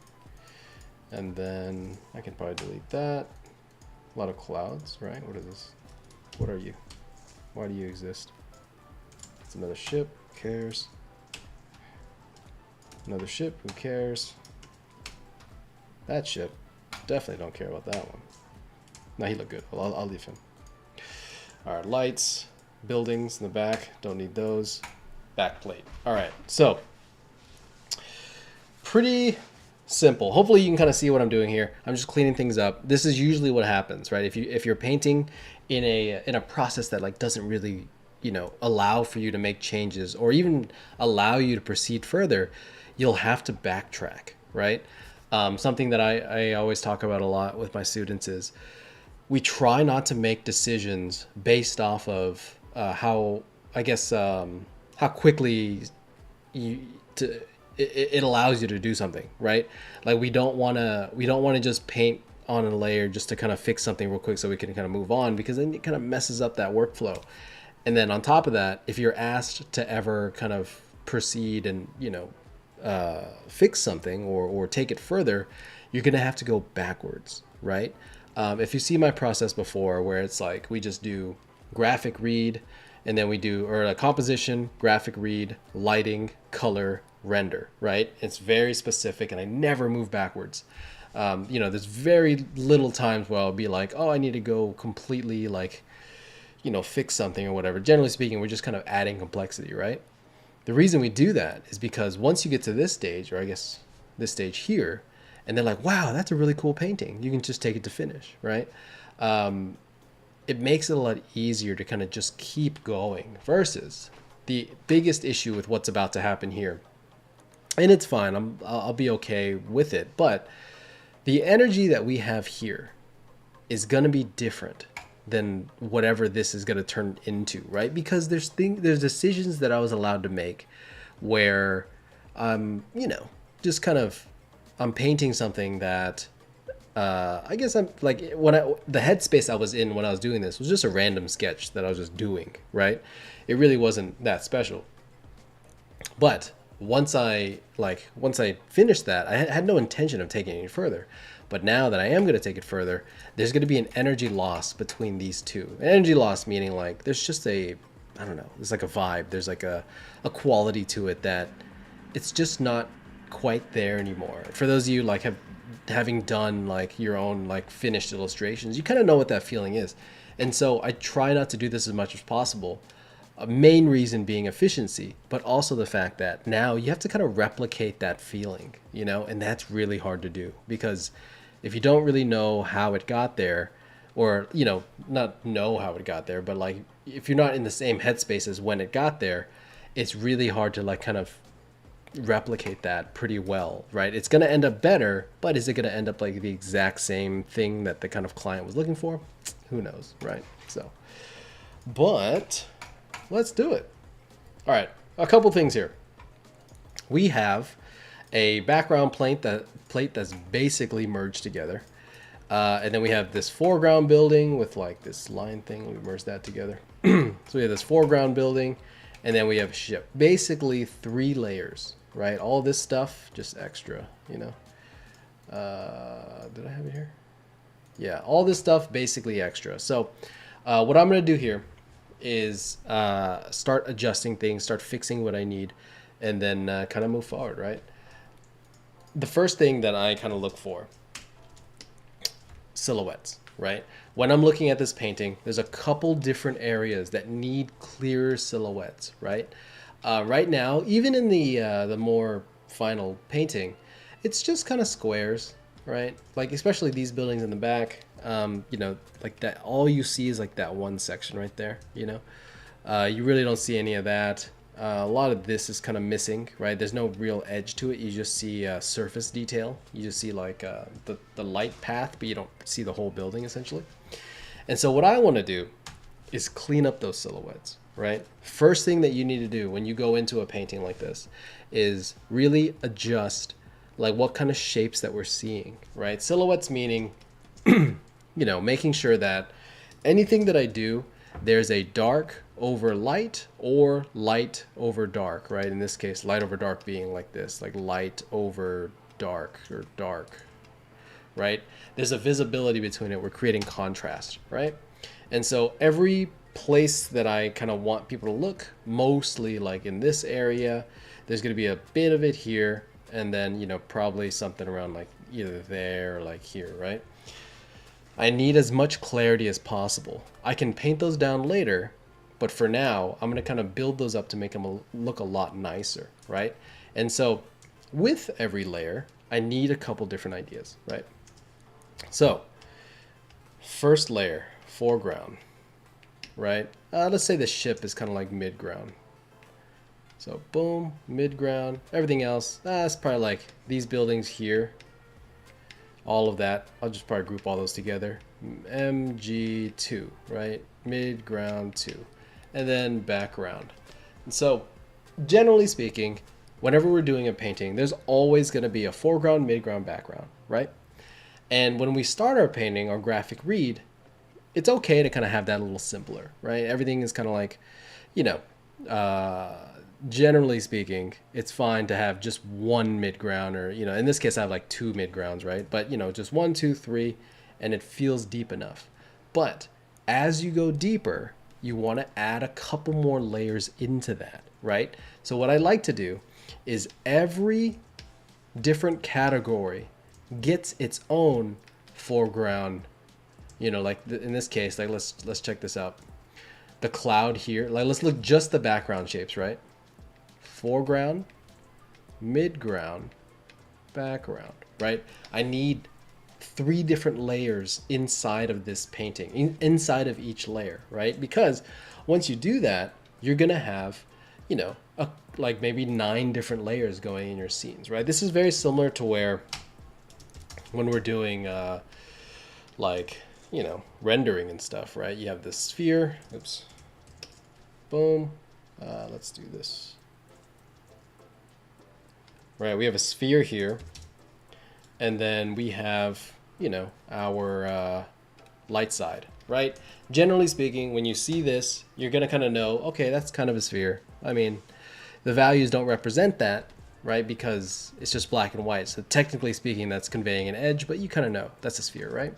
[SPEAKER 1] And then I can probably delete that. A lot of clouds, right? What is this? What are you? Why do you exist? It's another ship, who cares? Another ship, who cares? That ship, definitely don't care about that one. No, he looked good. Well, I'll leave him. All right, lights, buildings in the back, don't need those. Back plate. All right, so pretty simple. Hopefully you can kind of see what I'm doing here. I'm just cleaning things up. This is usually what happens, right? If you're painting in a process that like doesn't really, you know, allow for you to make changes or even allow you to proceed further, you'll have to backtrack, right? Something that I always talk about a lot with my students is we try not to make decisions based off of how, I guess, how quickly it allows you to do something, right? Like we don't want to just paint on a layer just to kind of fix something real quick so we can kind of move on, because then it kind of messes up that workflow. And then on top of that, if you're asked to ever kind of proceed and, fix something or take it further, you're going to have to go backwards, right? If you see my process before, where it's like we just do graphic read, and then we do, or a composition, graphic read, lighting, color, render, right? It's very specific, and I never move backwards. There's very little times where I'll be like, oh, I need to go completely like, fix something or whatever. Generally speaking, we're just kind of adding complexity, right? The reason we do that is because once you get to this stage, or I guess this stage here, and they're like, wow, that's a really cool painting, you can just take it to finish, right? It makes it a lot easier to kind of just keep going, versus the biggest issue with what's about to happen here. And it's fine, I'll be okay with it, but the energy that we have here is going to be different than whatever this is going to turn into, right? Because there's decisions that I was allowed to make where just kind of I'm painting something that I guess I'm like, the headspace I was in when I was doing this was just a random sketch that I was just doing, right? It really wasn't that special. But once I finished that, I had no intention of taking it any further. But now that I am going to take it further, there's going to be an energy loss between these two. An energy loss meaning like there's just I don't know, there's like a vibe. There's like a quality to it that it's just not quite there anymore. For those of you like having done like your own like finished illustrations, you kind of know what that feeling is. And so I try not to do this as much as possible. A main reason being efficiency, but also the fact that now you have to kind of replicate that feeling, and that's really hard to do, because if you don't really know how it got there, or, not know how it got there, but like if you're not in the same headspace as when it got there, it's really hard to like kind of replicate that pretty well, right? It's going to end up better, but is it going to end up like the exact same thing that the kind of client was looking for? Who knows, right? So, but let's do it. All right, a couple things here. We have a background plate that's basically merged together. And then we have this foreground building with like this line thing. We merge that together. So we have this foreground building, and then we have a ship. Basically 3 layers, right? All this stuff, just extra, Did I have it here? Yeah, all this stuff, basically extra. So what I'm going to do here is start adjusting things, start fixing what I need, and then kind of move forward, right? The first thing that I kind of look for, silhouettes, right? When I'm looking at this painting, there's a couple different areas that need clearer silhouettes, right? Right now, even in the more final painting, it's just kind of squares, right? Like especially these buildings in the back, like that. All you see is like that one section right there. You really don't see any of that. A lot of this is kind of missing, right? There's no real edge to it. You just see surface detail. You just see like the light path, but you don't see the whole building essentially. And so what I want to do is clean up those silhouettes, right? First thing that you need to do when you go into a painting like this is really adjust like what kind of shapes that we're seeing, right? Silhouettes meaning, making sure that anything that I do, there's a dark over light or light over dark, right? In this case, light over dark being like this, like light over dark or dark, right? There's a visibility between it. We're creating contrast, right? And so every place that I kind of want people to look, mostly like in this area, there's going to be a bit of it here, and then, probably something around like either there or like here, right? I need as much clarity as possible. I can paint those down later, but for now, I'm going to kind of build those up to make them look a lot nicer, right? And so with every layer, I need a couple different ideas, right? So first layer, foreground, right? Let's say the ship is kind of like mid-ground. So boom, mid-ground. Everything else, it's probably like these buildings here. All of that, I'll just probably group all those together. MG2, right? Mid-ground 2. And then background. And so generally speaking, whenever we're doing a painting, there's always going to be a foreground, mid-ground, background, right? And when we start our painting, our graphic read, it's okay to kind of have that a little simpler, right? Everything is kind of like, you know, generally speaking, it's fine to have just one midground, or, you know, in this case, I have like 2 midgrounds, right? But, you know, just 1, 2, 3, and it feels deep enough. But as you go deeper, you want to add a couple more layers into that, right? So what I like to do is every different category gets its own foreground, you know, like in this case, like let's check this out. The cloud here, like let's look just the background shapes, right? Foreground, midground, background, right? I need 3 different layers inside of this painting, inside of each layer, right? Because once you do that, you're gonna have, you know, like maybe 9 different layers going in your scenes, right? This is very similar to where when we're doing like, you know, rendering and stuff, right? You have this sphere, oops, boom, let's do this. Right, we have a sphere here, and then we have, you know, our light side, right? Generally speaking, when you see this, you're gonna kind of know, okay, that's kind of a sphere. I mean, the values don't represent that, right? Because it's just black and white. So technically speaking, that's conveying an edge, but you kind of know that's a sphere, right?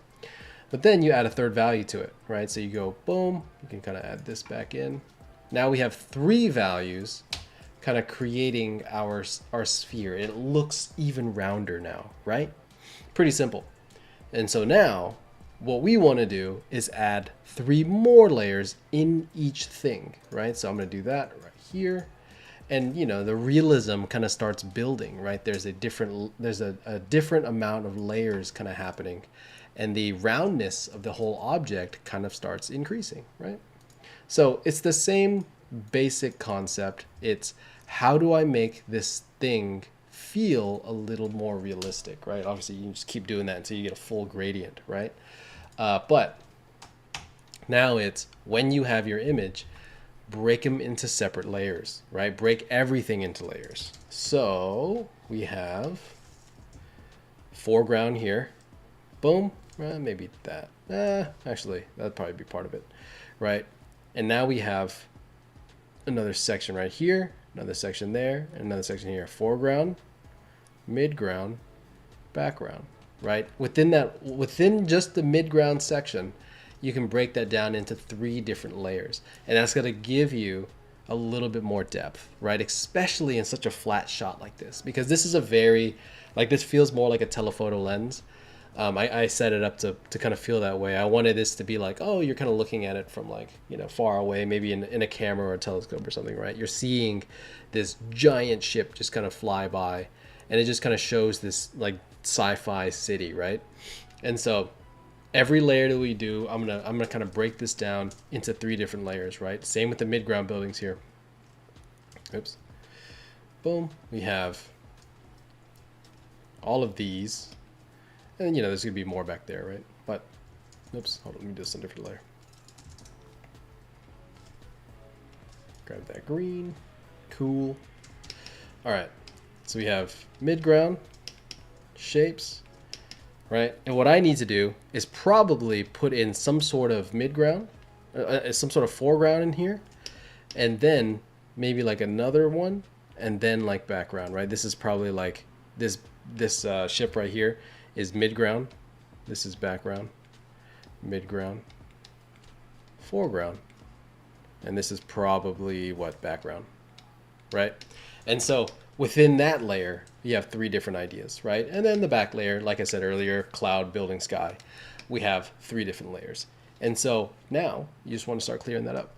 [SPEAKER 1] But then you add a third value to it, right? So you go, boom, you can kind of add this back in. Now we have 3 values kind of creating our sphere. It looks even rounder now, right? Pretty simple. And so now what we want to do is add 3 more layers in each thing, right? So I'm going to do that right here. And, you know, the realism kind of starts building, right? There's a different amount of layers kind of happening, and the roundness of the whole object kind of starts increasing, right? So it's the same basic concept. It's how do I make this thing feel a little more realistic, right? Obviously, you just keep doing that until you get a full gradient, right? But now it's when you have your image, break them into separate layers, right? Break everything into layers. So we have foreground here, boom, maybe that. Actually, that'd probably be part of it, right? And now we have another section right here, another section there, and another section here. Foreground, midground, background, right? Within just the midground section, you can break that down into 3 different layers. And that's going to give you a little bit more depth, right? Especially in such a flat shot like this, because this is a very, like, this feels more like a telephoto lens. I set it up to kind of feel that way. I wanted this to be like, oh, you're kind of looking at it from, like, you know, far away, maybe in a camera or a telescope or something, right? You're seeing this giant ship just kind of fly by, and it just kind of shows this like sci-fi city, right? And so every layer that we do, I'm gonna kind of break this down into 3 different layers, right? Same with the midground buildings here. Oops. Boom. We have all of these. And, you know, there's going to be more back there, right? But, oops, hold on, let me do this on a different layer. Grab that green. Cool. All right, so we have midground, shapes, right? And what I need to do is probably put in some sort of midground, some sort of foreground in here, and then maybe like another one, and then like background, right? This is probably like this ship right here is midground. This is background, midground, foreground, and this is probably what, background, right? And so within that layer, you have 3 different ideas, right? And then the back layer, like I said earlier, cloud, building, sky, we have 3 different layers. And so now you just want to start clearing that up.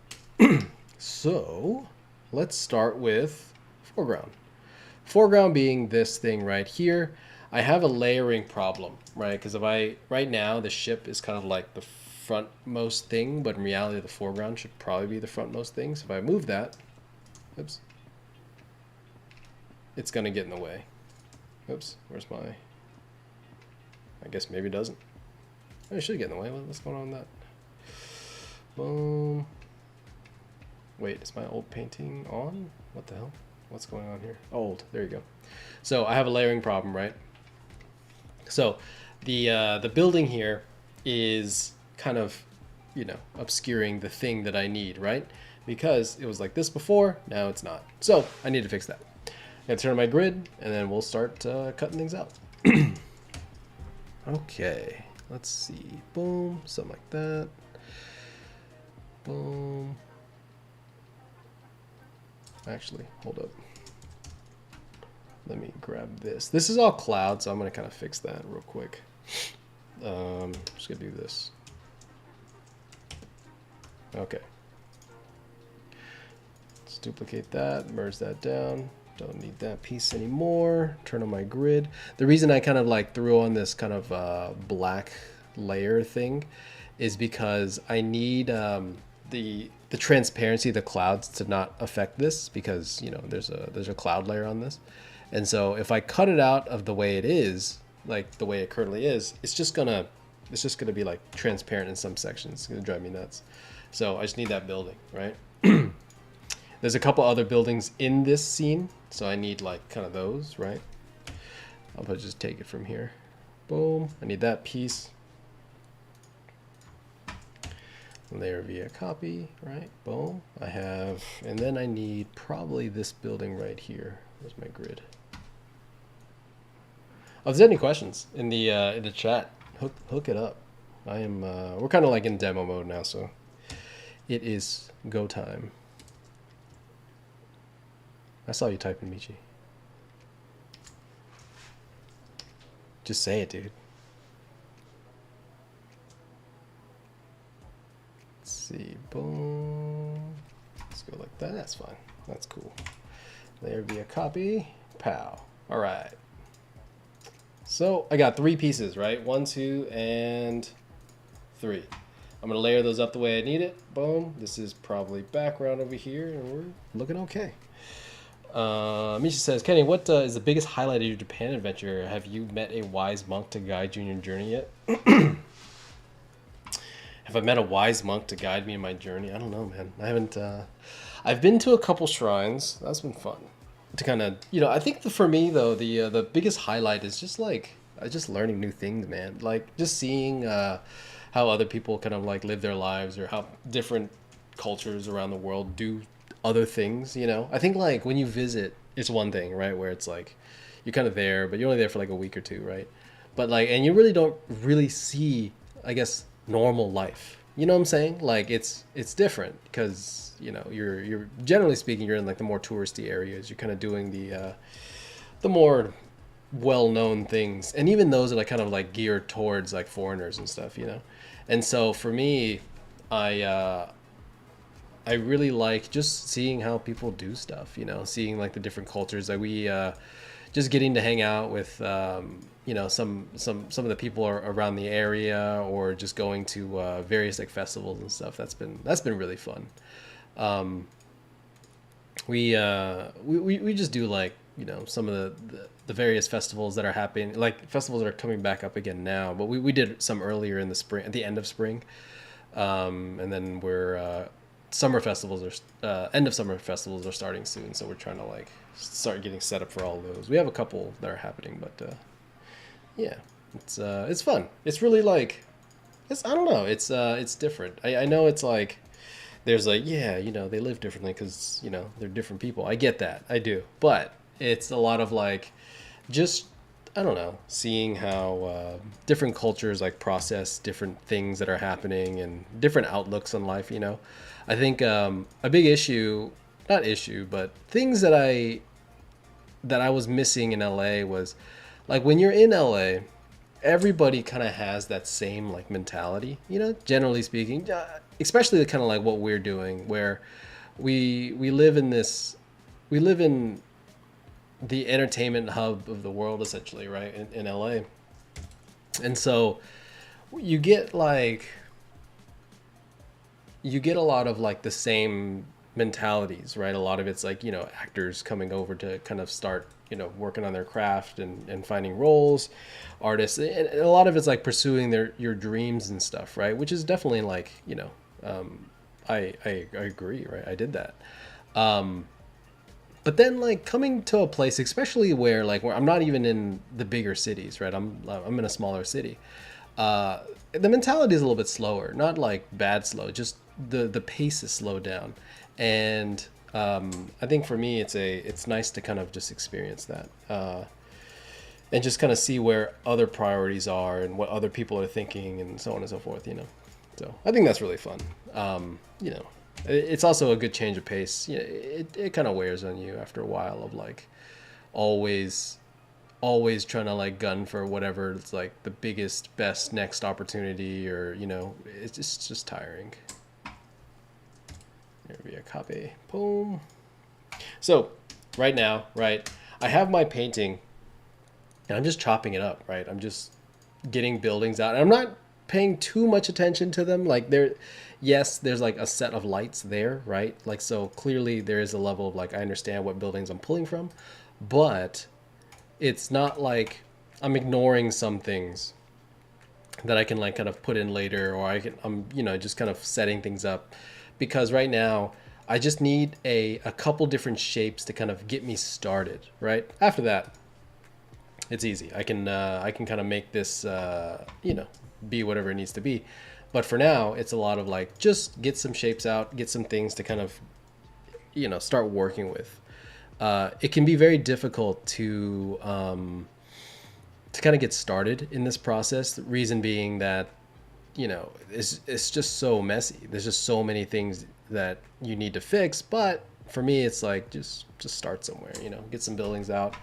[SPEAKER 1] So let's start with foreground. Foreground being this thing right here. I have a layering problem, right? Because right now the ship is kind of like the frontmost thing, but in reality the foreground should probably be the frontmost thing. So if I move that, oops, it's gonna get in the way. Oops, where's my, I guess maybe it doesn't. It should get in the way. What's going on with that? Boom. Wait, is my old painting on? What the hell? What's going on here? Old, there you go. So I have a layering problem, right? So the building here is kind of, you know, obscuring the thing that I need, right? Because it was like this before, now it's not. So I need to fix that. I'm gonna turn on my grid, and then we'll start cutting things out. Okay, let's see. Boom, something like that. Boom. Actually, hold up. Let me grab this. This is all cloud, so I'm gonna kind of fix that real quick. Just gonna do this. Okay. Let's duplicate that, merge that down. Don't need that piece anymore. Turn on my grid. The reason I kind of like threw on this kind of black layer thing is because I need the transparency of the clouds to not affect this, because you know there's a cloud layer on this, and so if I cut it out of the way it is, like the way it currently is, it's just gonna be like transparent in some sections. It's gonna drive me nuts. So I just need that building, right? There's a couple other buildings in this scene, so I need like kind of those, right? I'll just take it from here. Boom. I need that piece. Layer via copy, right? Boom. I have, and then I need probably this building right here. Where's my grid? Oh, if there's any questions in the chat, hook it up. I am. We're kind of like in demo mode now, so it is go time. I saw you typing, Michi. Just say it, dude. Let's see, boom. Let's go like that. That's fine. That's cool. There be a copy. Pow. All right. So I got 3 pieces, right? 1, 2, and 3. I'm gonna layer those up the way I need it. Boom. This is probably background over here, and we're looking okay. Misha says, Kenny, what is the biggest highlight of your Japan adventure? Have you met a wise monk to guide you in your journey yet? Have I met a wise monk to guide me in my journey? I don't know, man. I haven't. I've been to a couple shrines. That's been fun. To kind of, you know, I think for me though, the biggest highlight is just like just learning new things, man. Like just seeing how other people kind of like live their lives, or how different cultures around the world do other things, you know. I think like when you visit, it's one thing, right, where it's like you're kind of there, but you're only there for like a week or two, right? But like, and you really don't really see, I guess, normal life, you know what I'm saying? Like it's different because, you know, you're generally speaking, you're in like the more touristy areas. You're kind of doing the more well-known things, and even those are like kind of like geared towards like foreigners and stuff, you know. And so for me, I really like just seeing how people do stuff, you know, seeing like the different cultures. Like we just getting to hang out with you know, some of the people around the area, or just going to various like festivals and stuff. That's been really fun. We just do like, you know, some of the various festivals that are happening, like festivals that are coming back up again now, but we did some earlier in the spring, at the end of spring, and then we're summer festivals are end of summer festivals are starting soon, so we're trying to like start getting set up for all those. We have a couple that are happening, but yeah, it's fun. It's really like, I don't know, it's different. I know it's like there's like, yeah, you know, they live differently because, you know, they're different people. I get that, I do, but it's a lot of like just, I don't know, seeing how different cultures like process different things that are happening and different outlooks on life, you know. I think a big issue, not issue, but things that I was missing in LA was like, when you're in LA, everybody kind of has that same like mentality, you know, generally speaking, especially kind of like what we're doing, where we live in the entertainment hub of the world, essentially, right, in LA. And so you get a lot of like the same mentalities, right? A lot of it's like, you know, actors coming over to kind of start, you know, working on their craft and finding roles, artists, and a lot of it's like pursuing your dreams and stuff, right? Which is definitely like, you know, I agree, right? I did that. But then like coming to a place, especially where I'm not even in the bigger cities, right? I'm in a smaller city. The mentality is a little bit slower, not like bad slow, just the pace is slowed down, and I think for me it's nice to kind of just experience that, and just kind of see where other priorities are and what other people are thinking and so on and so forth, you know. So I think that's really fun. You know, it's also a good change of pace. You know, it kind of wears on you after a while of like always trying to like gun for whatever it's like the biggest best next opportunity, or you know, it's just tiring. There we go, copy, boom. So right now, right, I have my painting and I'm just chopping it up, right? I'm just getting buildings out, and I'm not paying too much attention to them. Like yes, there's like a set of lights there, right? Like, so clearly there is a level of like, I understand what buildings I'm pulling from, but it's not like I'm ignoring some things that I can like kind of put in later, or I'm, you know, just kind of setting things up, because right now I just need a couple different shapes to kind of get me started, right? After that, it's easy. I can kind of make this, you know, be whatever it needs to be. But for now, it's a lot of like, just get some shapes out, get some things to kind of, you know, start working with. It can be very difficult to kind of get started in this process. The reason being that, you know, it's just so messy. There's just so many things that you need to fix. But for me, it's like, just start somewhere, you know, get some buildings out,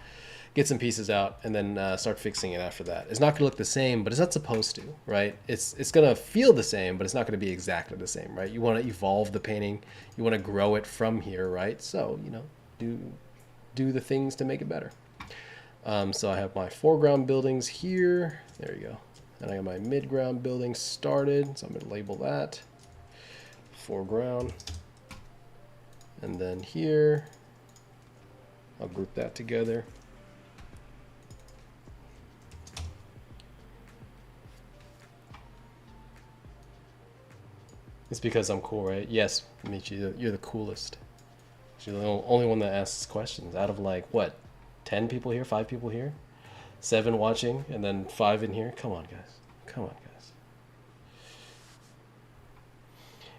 [SPEAKER 1] get some pieces out, and then start fixing it after that. It's not going to look the same, but it's not supposed to, right? It's going to feel the same, but it's not going to be exactly the same, right? You want to evolve the painting. You want to grow it from here, right? So, you know, do the things to make it better. So I have my foreground buildings here. There you go. And I got my midground building started. So I'm going to label that foreground. And then here, I'll group that together. It's because I'm cool, right? Yes, Michi, you're the coolest. You're the only one that asks questions out of like, what, 10 people here, 5 people here, 7 watching, and then 5 in here. Come on, guys. Come on, guys.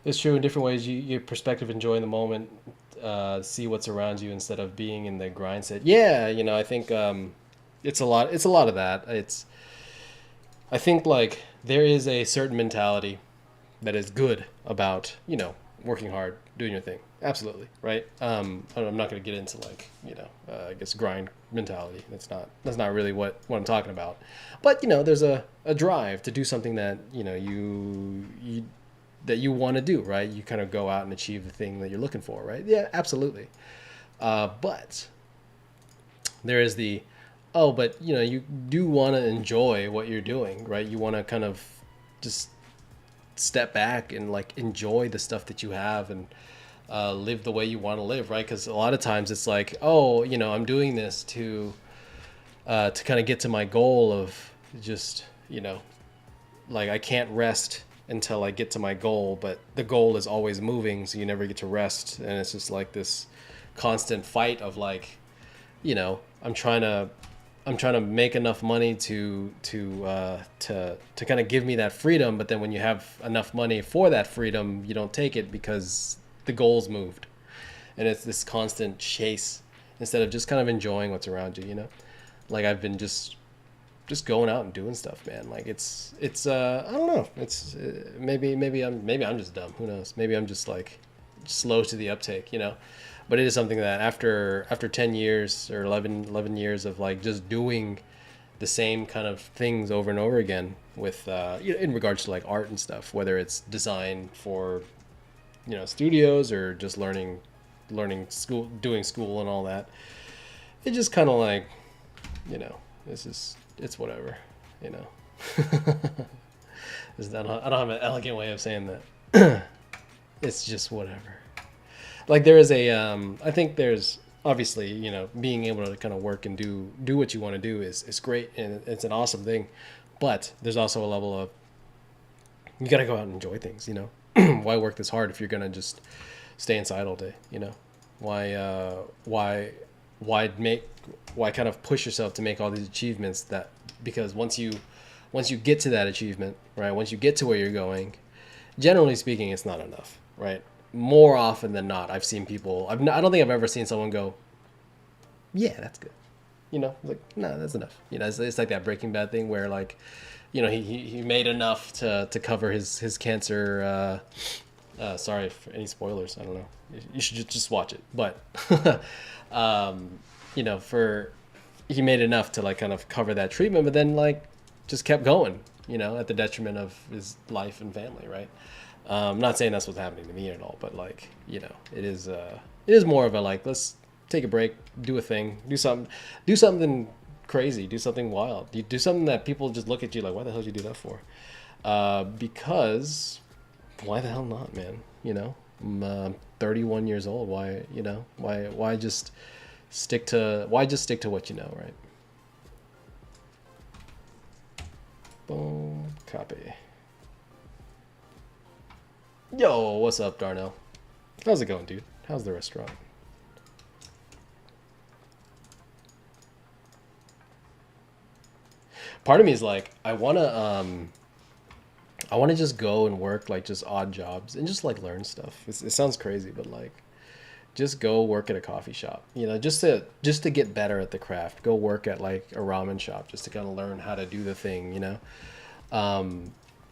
[SPEAKER 1] It's true in different ways. You get perspective, enjoying the moment, see what's around you instead of being in the grind set. Yeah, you know, I think it's a lot. It's a lot of that. I think like there is a certain mentality that is good about, you know, working hard, doing your thing. Absolutely, right? I'm not going to get into like, you know, I guess grind mentality. That's not really what I'm talking about. But you know, there's a drive to do something that, you know, you want to do, right? You kind of go out and achieve the thing that you're looking for, right? Yeah, absolutely. But there is but you know, you do want to enjoy what you're doing, right? You want to kind of just step back and like enjoy the stuff that you have and live the way you want to live, right? Because a lot of times it's like, oh, you know, I'm doing this to kind of get to my goal of just, you know, like I can't rest until I get to my goal, but the goal is always moving, so you never get to rest, and it's just like this constant fight of like, you know, I'm trying to make enough money to kind of give me that freedom, but then when you have enough money for that freedom, you don't take it because the goal's moved, and it's this constant chase instead of just kind of enjoying what's around you, you know. Like I've been just going out and doing stuff, man. Like it's I don't know, it's maybe I'm just dumb, who knows, maybe I'm just like slow to the uptake, you know. But it is something that after 10 years or 11 years of like just doing the same kind of things over and over again with in regards to like art and stuff, whether it's design for, you know, studios or just learning school, doing school and all that, it just kind of like, you know, it's whatever, you know. I don't have an elegant way of saying that. It's just whatever. Like there is I think there's obviously, you know, being able to kind of work and do what you want to do is great, and it's an awesome thing. But there's also a level of, you got to go out and enjoy things, you know. Why work this hard if you're going to just stay inside all day, you know? why make, why kind of push yourself to make all these achievements that, because once you get to that achievement, right, once you get to where you're going, generally speaking, it's not enough, right? More often than not, I've seen people, I don't think I've ever seen someone go, yeah, that's good. You know, like, no, that's enough. You know, it's like that Breaking Bad thing where, like, you know, he made enough to cover his cancer. Sorry for any spoilers. I don't know. You should just watch it. But, you know, he made enough to, like, kind of cover that treatment, but then, like, just kept going, you know, at the detriment of his life and family, right? I'm not saying that's what's happening to me at all, but, like, you know, it is more of a, like, let's take a break, do a thing, do something crazy, do something wild, you do something that people just look at you like, why the hell did you do that for? Because why the hell not, man? You know, I'm 31 years old. Why, you know, why just stick to what you know, right? Boom, copy. Yo, what's up, Darnell? How's it going, dude? How's the restaurant? Part of me is like, I wanna just go and work like just odd jobs and just like learn stuff. It sounds crazy, but like, just go work at a coffee shop, you know, just to get better at the craft. Go work at like a ramen shop just to kind of learn how to do the thing, you know.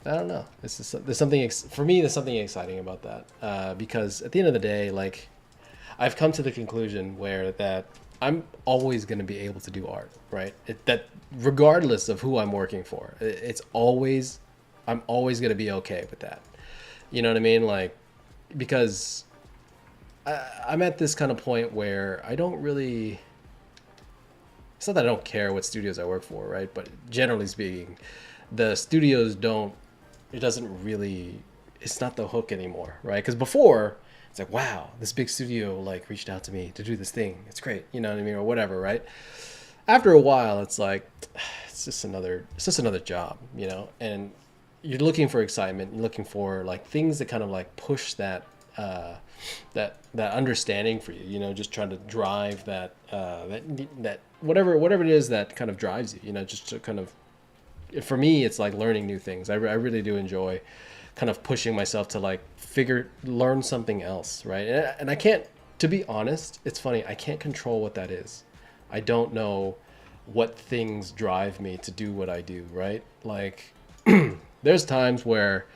[SPEAKER 1] I don't know. There's something for me. There's something exciting about that, because at the end of the day, like, I've come to the conclusion where that I'm always going to be able to do art, right? That regardless of who I'm working for, I'm always going to be okay with that. You know what I mean? Like, because I'm at this kind of point where I don't really. It's not that I don't care what studios I work for, right? But generally speaking, the studios don't. It doesn't really. It's not the hook anymore, right? Because before, it's like, wow, this big studio like reached out to me to do this thing. It's great, you know what I mean, or whatever, right? After a while, it's like, it's just another job, you know. And you're looking for excitement. You're looking for like things that kind of like push that that understanding for you, you know, just trying to drive that that whatever it is that kind of drives you, you know, just to kind of. For me, it's like learning new things. I really do enjoy kind of pushing myself to like learn something else, right? And I can't, to be honest, it's funny, I can't control what that is. I don't know what things drive me to do what I do, right? Like, there's times where,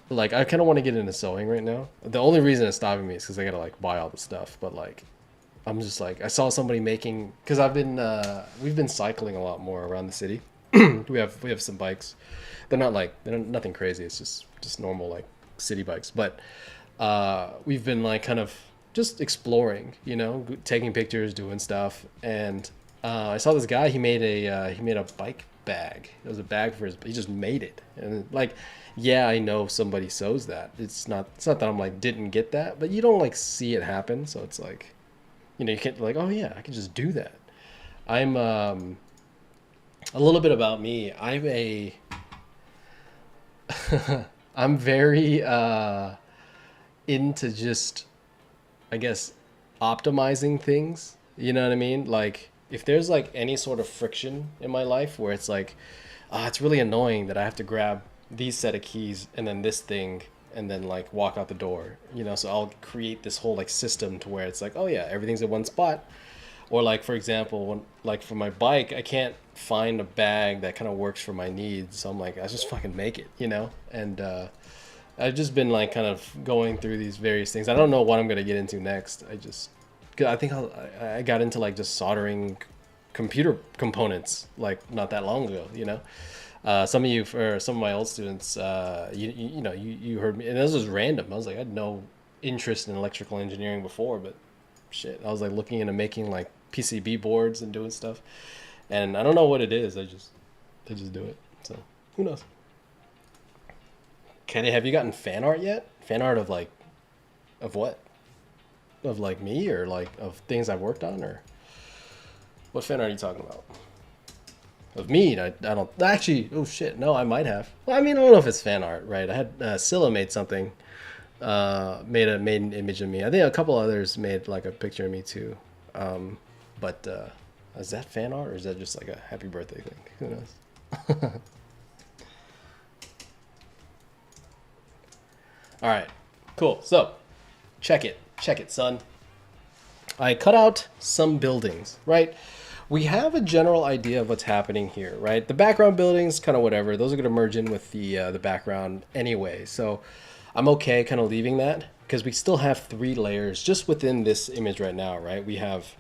[SPEAKER 1] like, I kind of want to get into sewing right now. The only reason it's stopping me is because I gotta like buy all the stuff. But like, I'm just like, I saw somebody making, because we've been cycling a lot more around the city. we have some bikes. They're nothing crazy. It's just normal like city bikes. But we've been like kind of just exploring, you know, taking pictures, doing stuff. And I saw this guy. He made a bike bag. It was a bag for his. He just made it. And like, yeah, I know somebody sews that. It's not that I'm like didn't get that, but you don't like see it happen. So it's like, you know, you can't like, oh yeah, I can just do that. I'm a little bit about me. I'm very into just, I guess, optimizing things. You know what I mean? Like, if there's like any sort of friction in my life where it's like, it's really annoying that I have to grab these set of keys and then this thing and then like walk out the door, you know, so I'll create this whole like system to where it's like, oh yeah, everything's in one spot. Or like, for example, when like for my bike, I can't find a bag that kind of works for my needs. So I'm like, I just fucking make it, you know? And I've just been like kind of going through these various things. I don't know what I'm going to get into next. Cause I think I got into like just soldering computer components like not that long ago, you know? Some of my old students, you know, you heard me, and this was random. I was like, I had no interest in electrical engineering before, but shit, I was like looking into making like PCB boards and doing stuff, and I don't know what it is. I just do it. So who knows? Kenny, have you gotten fan art yet? Fan art of like, of what? Of like me, or like of things I've worked on, or what fan art are you talking about? Of me, I don't actually. Oh shit, no, I might have. Well, I mean, I don't know if it's fan art, right? I had Scylla made something made an image of me. I think a couple others made like a picture of me too. But is that fan art or is that just like a happy birthday thing? Who knows? All right, cool. So check it, son. I cut out some buildings, right? We have a general idea of what's happening here, right? The background buildings, kind of whatever. Those are going to merge in with the background anyway. So I'm okay kind of leaving that because we still have 3 layers just within this image right now, right? We have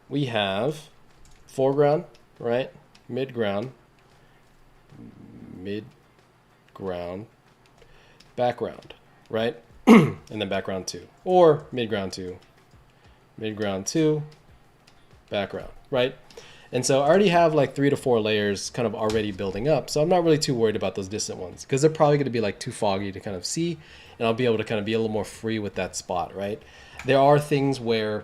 [SPEAKER 1] we have foreground, right? Midground, background, right? And then background 2, or midground 2, background, right? And so I already have like 3 to 4 layers kind of already building up. So I'm not really too worried about those distant ones because they're probably going to be like too foggy to kind of see. And I'll be able to kind of be a little more free with that spot, right? There are things where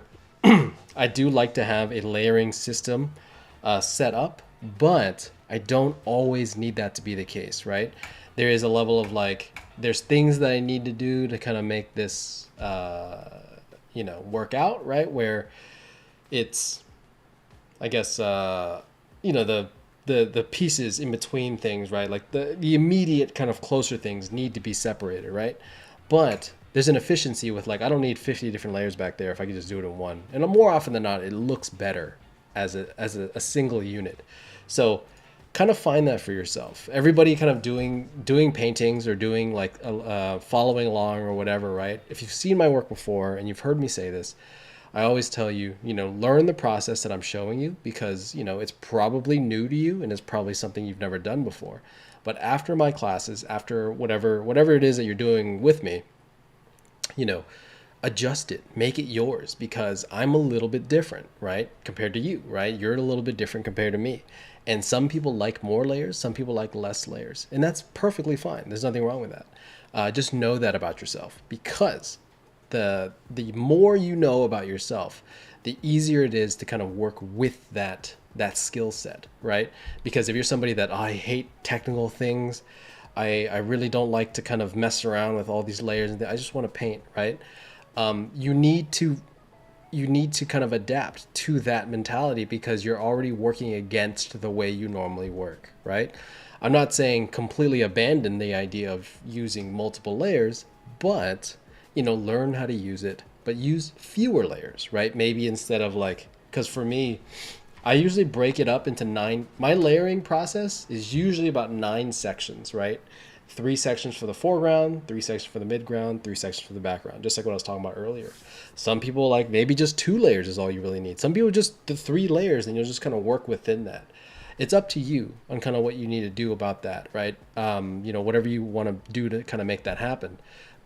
[SPEAKER 1] I do like to have a layering system set up, but I don't always need that to be the case, right? There is a level of like, there's things that I need to do to kind of make this, work out, right? Where it's, I guess, the pieces in between things, right? Like the immediate kind of closer things need to be separated, right? But there's an efficiency with like, I don't need 50 different layers back there if I can just do it in one. And more often than not, it looks better as a single unit. So kind of find that for yourself. Everybody kind of doing paintings or doing like following along or whatever, right? If you've seen my work before and you've heard me say this, I always tell you, learn the process that I'm showing you because, it's probably new to you and it's probably something you've never done before. But after my classes, after whatever it is that you're doing with me, adjust it, make it yours because I'm a little bit different, right? Compared to you, right? You're a little bit different compared to me. And some people like more layers, some people like less layers. And that's perfectly fine. There's nothing wrong with that. Just know that about yourself because the more you know about yourself, the easier it is to kind of work with that skill set, right? Because if you're somebody that I hate technical things, I really don't like to kind of mess around with all these layers and I just want to paint, right? You need to kind of adapt to that mentality because you're already working against the way you normally work, right? I'm not saying completely abandon the idea of using multiple layers, but learn how to use it, but use fewer layers, right? Maybe instead of like, because for me, I usually break it up into 9. My layering process is usually about 9 sections, right? 3 sections for the foreground, 3 sections for the midground, 3 sections for the background, just like what I was talking about earlier. Some people like maybe just 2 layers is all you really need. Some people just the 3 layers and you'll just kind of work within that. It's up to you on kind of what you need to do about that, right? Whatever you want to do to kind of make that happen.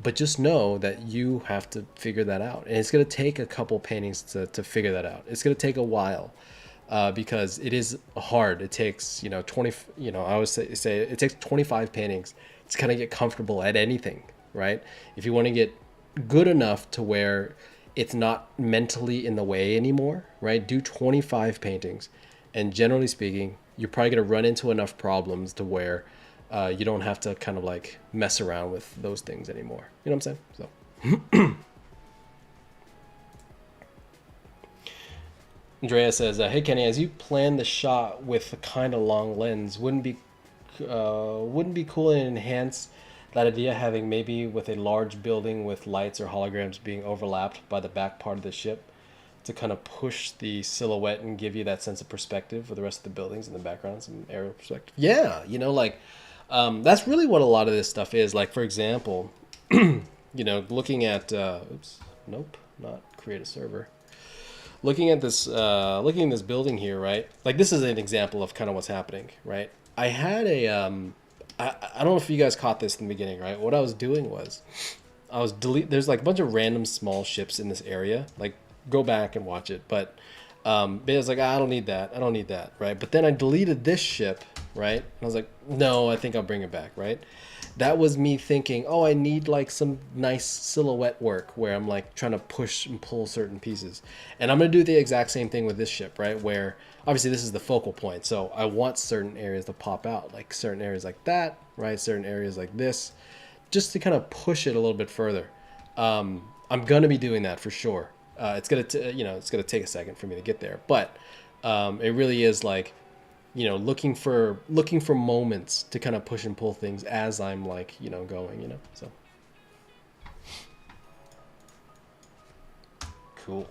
[SPEAKER 1] But just know that you have to figure that out. And it's going to take a couple paintings to figure that out. It's going to take a while because it is hard. It takes, 20, I always say it takes 25 paintings to kind of get comfortable at anything, right? If you want to get good enough to where it's not mentally in the way anymore, right? Do 25 paintings. And generally speaking, you're probably going to run into enough problems to where you don't have to kind of like mess around with those things anymore. You know what I'm saying? So Andrea says, hey Kenny, as you plan the shot with a kind of long lens, wouldn't be cool and enhance that idea having maybe with a large building with lights or holograms being overlapped by the back part of the ship to kind of push the silhouette and give you that sense of perspective for the rest of the buildings in the background, some aerial perspective. Yeah, that's really what a lot of this stuff is. Like, for example, looking at, not create a server. Looking at this building here, right? Like this is an example of kind of what's happening, right? I had I don't know if you guys caught this in the beginning, right? What I was doing was there's like a bunch of random small ships in this area. Like go back and watch it. But I was like, I don't need that, right? But then I deleted this ship, right? And I was like, no, I think I'll bring it back, right? That was me thinking, oh, I need like some nice silhouette work where I'm like trying to push and pull certain pieces. And I'm going to do the exact same thing with this ship, right? Where obviously this is the focal point. So I want certain areas to pop out, like certain areas like that, right? Certain areas like this. just to kind of push it a little bit further. I'm gonna be doing that for sure. It's gonna it's gonna take a second for me to get there, but it really is like, looking for moments to kind of push and pull things as I'm like, going, so cool.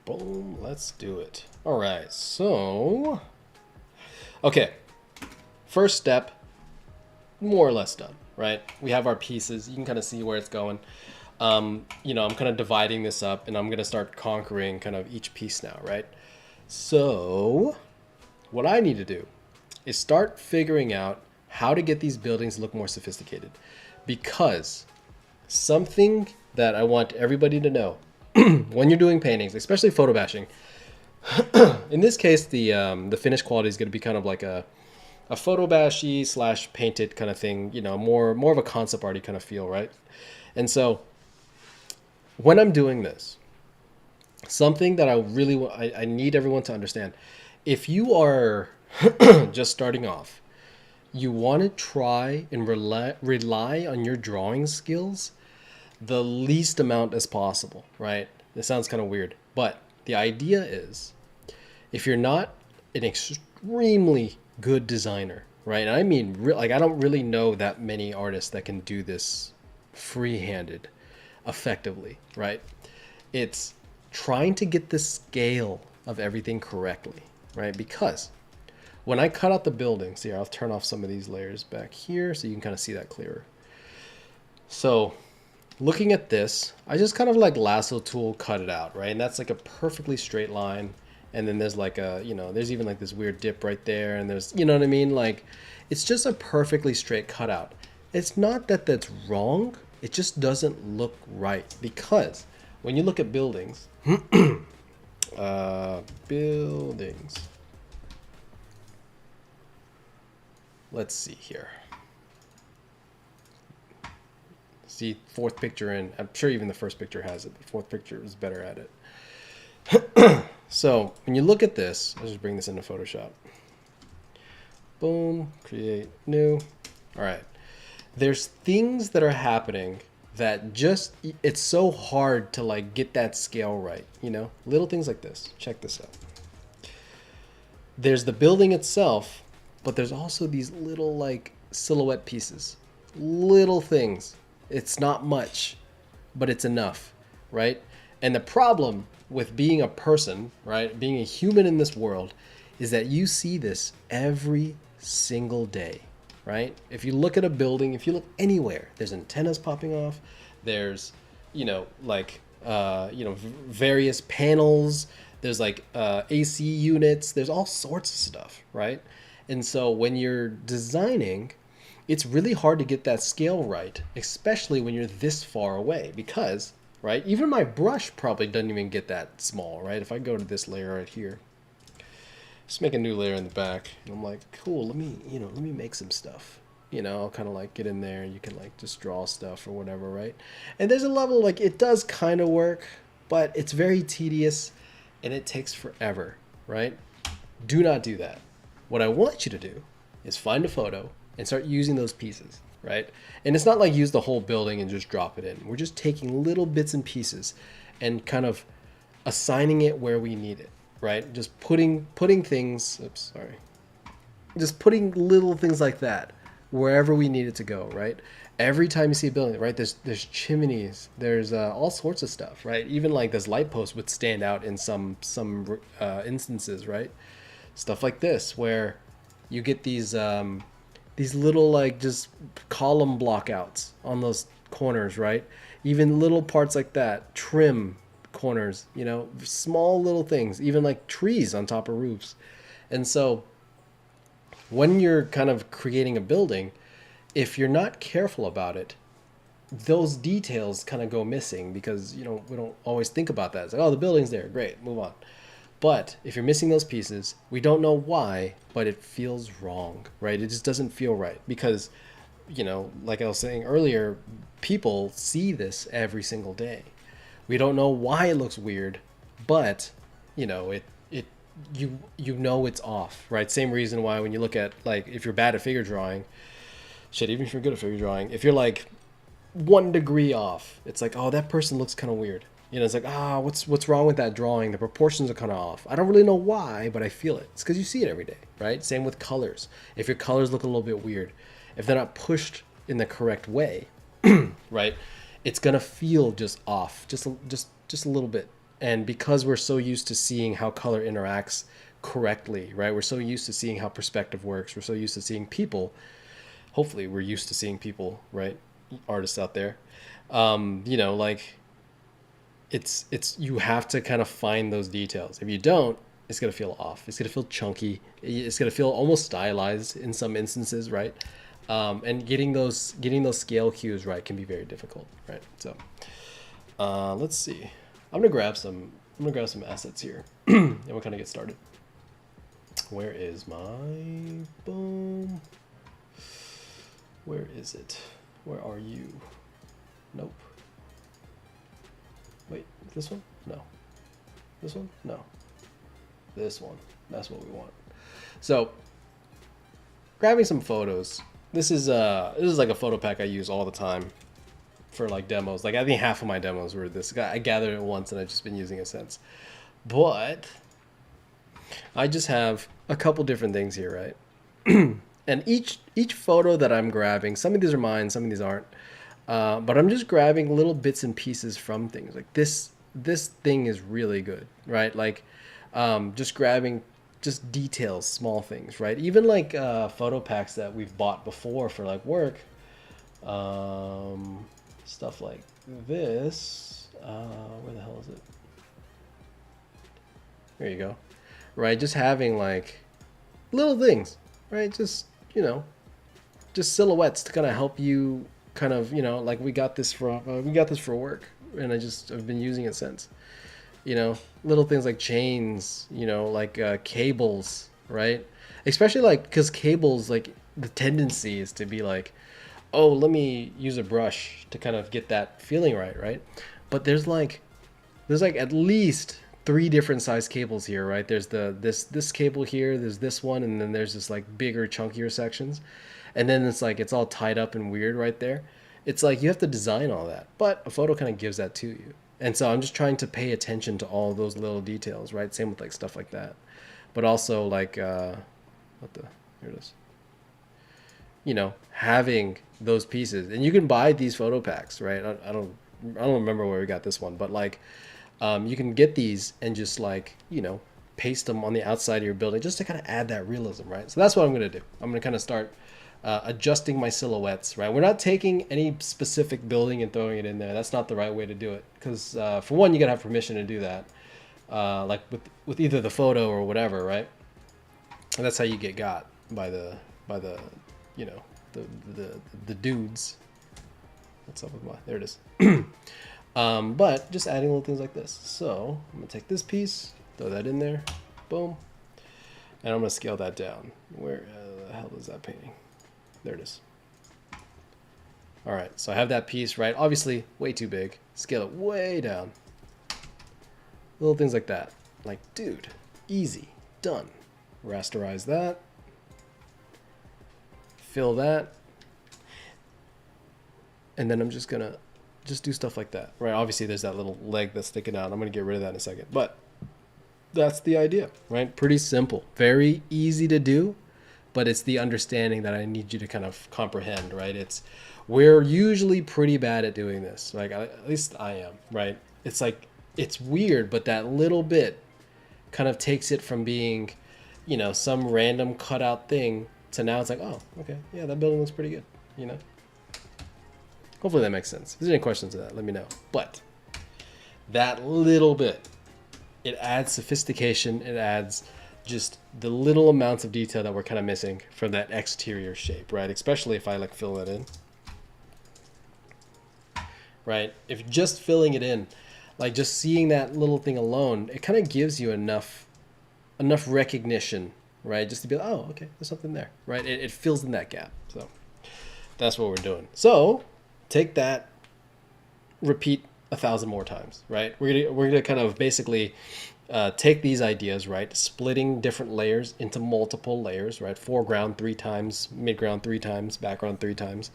[SPEAKER 1] Boom, let's do it. All right, so, okay, first step, more or less done, right? We have our pieces. You can kind of see where it's going. I'm kind of dividing this up, and I'm going to start conquering kind of each piece now, right? So what I need to do is start figuring out how to get these buildings to look more sophisticated, because something that I want everybody to know when you're doing paintings, especially photo bashing, in this case, the finished quality is going to be kind of like a photo bashy / painted kind of thing, more of a concept arty kind of feel, right? And so when I'm doing this, something that I need everyone to understand, if you are just starting off, you want to try and rely on your drawing skills the least amount as possible, right? This sounds kind of weird, but the idea is, if you're not an extremely good designer, right? And I mean, like, I don't really know that many artists that can do this free-handed effectively, right? It's trying to get the scale of everything correctly, right? Because when I cut out the buildings here, I'll turn off some of these layers back here so you can kind of see that clearer. So looking at this, I just kind of like lasso tool cut it out, right? And that's like a perfectly straight line. And then there's like there's even like this weird dip right there. And there's, you know what I mean? Like, it's just a perfectly straight cutout. It's not that that's wrong. It just doesn't look right, because when you look at buildings, buildings, let's see here. See, fourth picture in. I'm sure even the first picture has it, but fourth picture is better at it. So when you look at this, let's just bring this into Photoshop. Boom, create new. All right. There's things that are happening that just, it's so hard to like get that scale right, little things like this. Check this out. There's the building itself, but there's also these little like silhouette pieces, little things. It's not much, but it's enough, right? And the problem with being a person, right, being a human in this world, is that you see this every single day, right? If you look at a building, if you look anywhere, there's antennas popping off, there's, various panels, there's like AC units, there's all sorts of stuff, right? And so when you're designing, it's really hard to get that scale right, especially when you're this far away, because, right, even my brush probably doesn't even get that small, right? If I go to this layer right here, just make a new layer in the back, and I'm like, cool, let me make some stuff. I'll kind of like get in there, and you can like just draw stuff or whatever, right? And there's a level, like, it does kind of work, but it's very tedious and it takes forever, right? Do not do that. What I want you to do is find a photo and start using those pieces, right? And it's not like use the whole building and just drop it in. We're just taking little bits and pieces and kind of assigning it where we need it, right? Just putting things, just putting little things like that wherever we need it to go, right? Every time you see a building, right, there's chimneys, there's all sorts of stuff, right? Even like this light post would stand out in some instances, right? Stuff like this, where you get these little like just column blockouts on those corners, right? Even little parts like that, trim corners, small little things, even like trees on top of roofs. And so when you're kind of creating a building, if you're not careful about it, those details kind of go missing, because we don't always think about that. It's like, oh, the building's there, great, move on. But if you're missing those pieces, we don't know why, but it feels wrong, right? It just doesn't feel right, because, like I was saying earlier, people see this every single day. We don't know why it looks weird, but, you know it's off, right? Same reason why when you look at, like, if you're bad at figure drawing, shit, even if you're good at figure drawing, if you're like 1 degree off, it's like, oh, that person looks kind of weird. You know, it's like, what's wrong with that drawing? The proportions are kind of off. I don't really know why, but I feel it. It's because you see it every day, right? Same with colors. If your colors look a little bit weird, if they're not pushed in the correct way, right, it's gonna feel just off, just a little bit. And because we're so used to seeing how color interacts correctly, right? We're so used to seeing how perspective works. We're so used to seeing people. Hopefully, we're used to seeing people, right? Artists out there, you know, like, it's you have to kind of find those details. If you don't, it's gonna feel off. It's gonna feel chunky. It's gonna feel almost stylized in some instances, right? And getting those scale cues right can be very difficult, right? So let's see. I'm gonna grab some assets here, and we'll kind of get started. Where is my boom? Where is it? Where are you? Nope. Wait, this one? No. This one? No. This one. That's what we want. So, grabbing some photos. This is like a photo pack I use all the time for like demos. Like, I think half of my demos were this. I gathered it once and I've just been using it since. But I just have a couple different things here, right? And each photo that I'm grabbing, some of these are mine, some of these aren't. But I'm just grabbing little bits and pieces from things. Like this thing is really good, right? Like, just grabbing just details, small things, right? Even like photo packs that we've bought before for like work, stuff like this. Where the hell is it? There you go. Right, just having like little things, right? Just, you know, just silhouettes to kind of help you kind of, you know, like we got this for work, and I've been using it since. You know, little things like chains, you know, like cables, right? Especially like, because cables, like, the tendency is to be like, oh, let me use a brush to kind of get that feeling right? But there's like at least 3 different size cables here, right? There's this cable here, there's this one, and then there's this like bigger, chunkier sections. And then it's like, it's all tied up and weird right there. It's like, you have to design all that, but a photo kind of gives that to you. And so I'm just trying to pay attention to all those little details, right? Same with like stuff like that. But also like, here it is. You know, having those pieces, and you can buy these photo packs, right? I don't remember where we got this one, but like, you can get these and just like, you know, paste them on the outside of your building just to kind of add that realism, right? So that's what I'm going to do. I'm going to kind of start adjusting my silhouettes, right? We're not taking any specific building and throwing it in there. That's not the right way to do it. Because for one, you got to have permission to do that. Like with either the photo or whatever, right? And that's how you get got by the you know, the dudes. What's up with my, there it is. But just adding little things like this. So I'm gonna take this piece, throw that in there, boom, and I'm gonna scale that down. Where the hell is that painting? There it is. All right, so I have that piece, right? Obviously way too big. Scale it way down. Little things like that. Like, dude, easy, done. Rasterize that. Fill that. And then I'm just gonna do stuff like that, right? Obviously there's that little leg that's sticking out. I'm gonna get rid of that in a second, but that's the idea, right? Pretty simple, very easy to do, but it's the understanding that I need you to kind of comprehend, right? We're usually pretty bad at doing this. Like, at least I am, right? It's like, it's weird, but that little bit kind of takes it from being, you know, some random cutout thing to now it's like, oh, okay, yeah, that building looks pretty good, you know? Hopefully that makes sense. If there's any questions to that, let me know. But that little bit, it adds sophistication. It adds just the little amounts of detail that we're kind of missing from that exterior shape, right? Especially if I like fill it in, right? If just filling it in, like just seeing that little thing alone, it kind of gives you enough recognition, right? Just to be like, oh, okay, there's something there, right? It fills in that gap. So that's what we're doing. So take that, repeat 1,000 more times, right? We're gonna kind of basically take these ideas, right? Splitting different layers into multiple layers, right? Foreground 3 times, midground 3 times, background 3 times.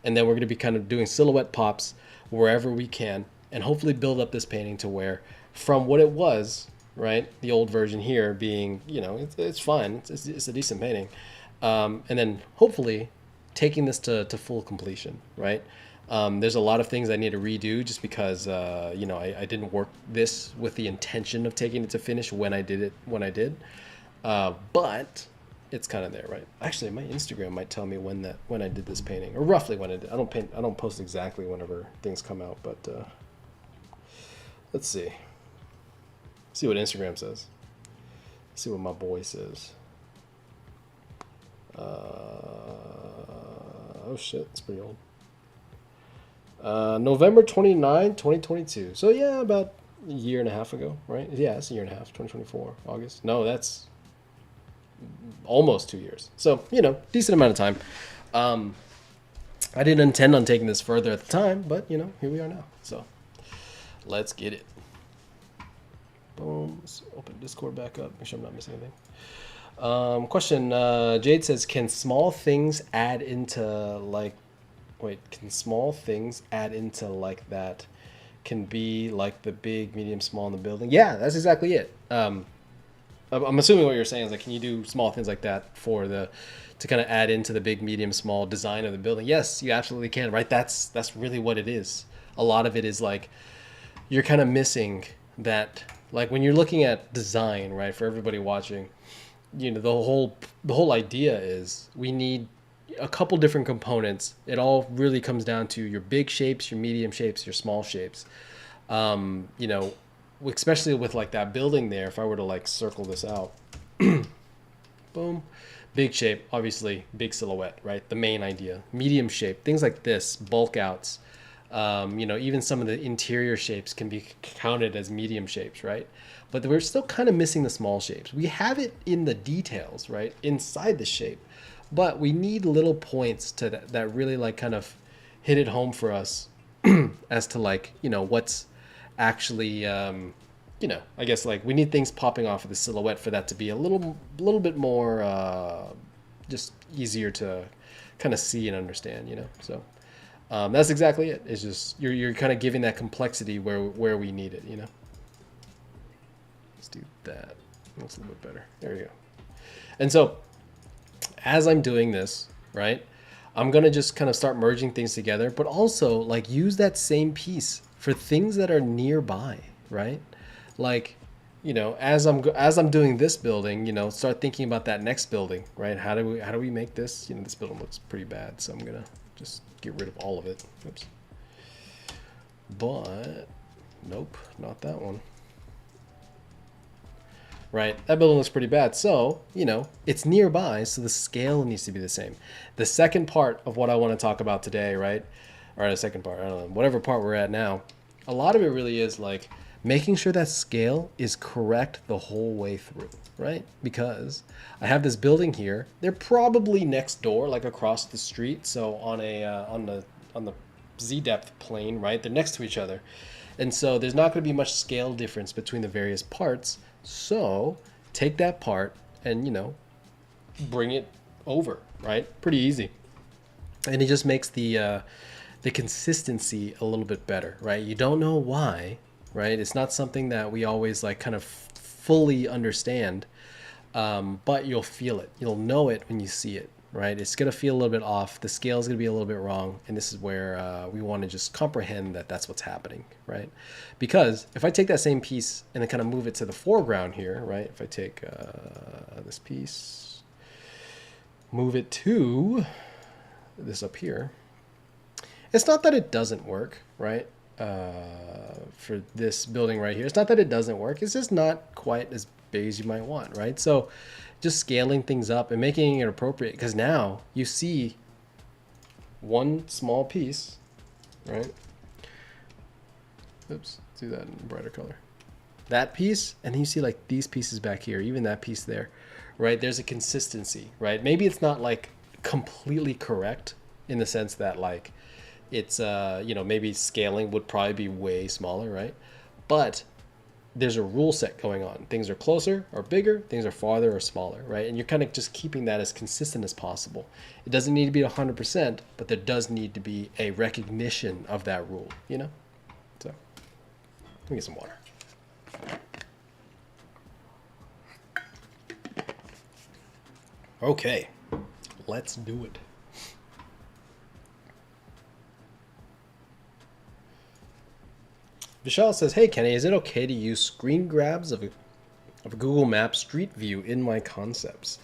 [SPEAKER 1] And then we're going to be kind of doing silhouette pops wherever we can, and hopefully build up this painting to where, from what it was, right, the old version here being, you know, it's fine, it's a decent painting, and then hopefully taking this to full completion, right? There's a lot of things I need to redo just because, you know, I didn't work this with the intention of taking it to finish when I did. But it's kind of there, right? Actually, my Instagram might tell me when I did this painting, or roughly when I did. I don't post exactly whenever things come out, but let's see. See what Instagram says. See what my boy says. Oh shit, it's pretty old. November 29, 2022. So yeah, about a year and a half ago, right? Yeah, it's a year and a half, 2024, August. No, that's almost 2 years. So, you know, decent amount of time. I didn't intend on taking this further at the time, but, you know, here we are now. So, let's get it. Boom. Let's open Discord back up. Make sure I'm not missing anything. Question. Jade says, can small things add into, like... Wait, can small things add into, like, that can be, like, the big, medium, small in the building? Yeah, that's exactly it. I'm assuming what you're saying is, like, can you do small things like that to kind of add into the big, medium, small design of the building? Yes, you absolutely can, right? That's really what it is. A lot of it is, like, you're kind of missing that, like, when you're looking at design, right, for everybody watching, you know, the whole idea is we need a couple different components. It all really comes down to your big shapes, your medium shapes, your small shapes. You know, especially with, like, that building there, if I were to, like, circle this out, boom, big shape, obviously big silhouette, right? The main idea. Medium shape, things like this, bulk outs, you know, even some of the interior shapes can be counted as medium shapes, right? But we're still kind of missing the small shapes. We have it in the details, right, inside the shape, but we need little points to that really, like, kind of hit it home for us as to, like, you know, what's actually, you know, I guess, like, we need things popping off of the silhouette for that to be a little bit more just easier to kind of see and understand, you know. So that's exactly it. It's just you're kind of giving that complexity where we need it, you know. Let's do that. That's a little bit better. There we go. And so as I'm doing this, right, I'm going to just kind of start merging things together, but also, like, use that same piece for things that are nearby, right? Like, you know, as I'm doing this building, you know, start thinking about that next building, right? How do we make this? You know, this building looks pretty bad, so I'm going to just get rid of all of it. Oops. But nope, not that one. Right, that building looks pretty bad. So, you know, it's nearby, so the scale needs to be the same. The second part of what I want to talk about today, right, or the second part, I don't know, whatever part we're at now, a lot of it really is, like, making sure that scale is correct the whole way through, right? Because I have this building here. They're probably next door, like across the street. So on the Z depth plane, right? They're next to each other, and so there's not going to be much scale difference between the various parts. So take that part and, you know, bring it over, right? Pretty easy, and it just makes the consistency a little bit better, right? You don't know why. Right, it's not something that we always, like, kind of fully understand, but you'll feel it. You'll know it when you see it, right? It's gonna feel a little bit off. The scale is gonna be a little bit wrong, and this is where we want to just comprehend that that's what's happening, right? Because if I take that same piece and then kind of move it to the foreground here, right? If I take this piece, move it to this up here, it's not that it doesn't work, right? For this building right here, it's not that it doesn't work, it's just not quite as big as you might want, right? So just scaling things up and making it appropriate, because now you see one small piece, right? Oops, do that in a brighter color. That piece, and then you see, like, these pieces back here, even that piece there, right? There's a consistency, right? Maybe it's not, like, completely correct in the sense that, like, it's you know, maybe scaling would probably be way smaller, right? But there's a rule set going on. Things are closer or bigger, things are farther or smaller, right? And you're kind of just keeping that as consistent as possible. It doesn't need to be 100%, but there does need to be a recognition of that rule, you know? So, let me get some water. Okay, let's do it. Vishal says, hey, Kenny, is it okay to use screen grabs of a Google Maps Street View in my concepts?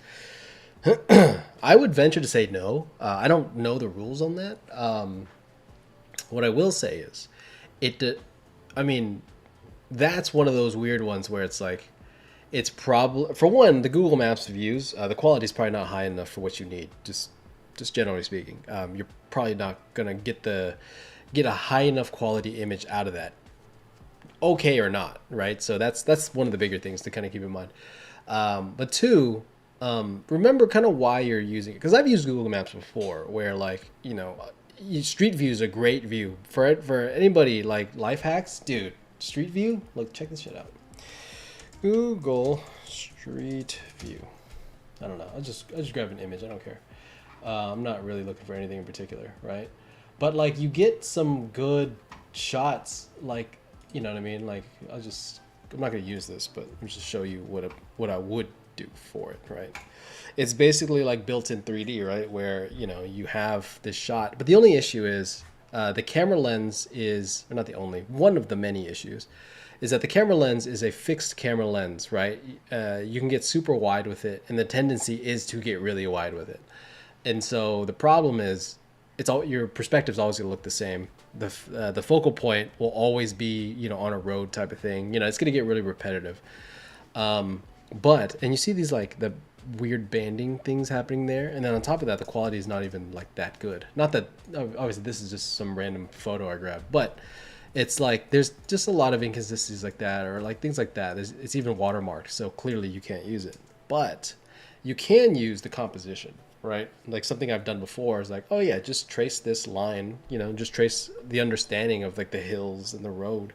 [SPEAKER 1] I would venture to say no. I don't know the rules on that. What I will say is, that's one of those weird ones where it's like, it's probably, for one, the Google Maps views, the quality is probably not high enough for what you need, just generally speaking. You're probably not going to get a high enough quality image out of that, okay or not, right? So that's one of the bigger things to kind of keep in mind. But two, remember kind of why you're using it, because I've used Google Maps before, where like, you know, Street View is a great view for anybody like life hacks, dude. Street View, look, check this shit out. Google Street View. I don't know. I just grab an image. I don't care. I'm not really looking for anything in particular, right? But like you get some good shots, like, you know what I mean? Like I'm not gonna use this, but I'm just show you what I would do for it, right? It's basically like built in 3D, right? Where, you know, you have this shot, but the only issue is the camera lens is, or not the only, one of the many issues is that the camera lens is a fixed camera lens, right? You can get super wide with it, and the tendency is to get really wide with it. And so the problem is, your perspective's always gonna look the same. The focal point will always be, you know, on a road type of thing. You know, it's gonna get really repetitive. And you see these like the weird banding things happening there, and then on top of that, the quality is not even like that good. Not that obviously this is just some random photo I grabbed, but it's like there's just a lot of inconsistencies like that, or like things like that. It's even watermarked, so clearly you can't use it. But you can use the composition, right? Like something I've done before is like, oh yeah, just trace this line, you know, just trace the understanding of like the hills and the road,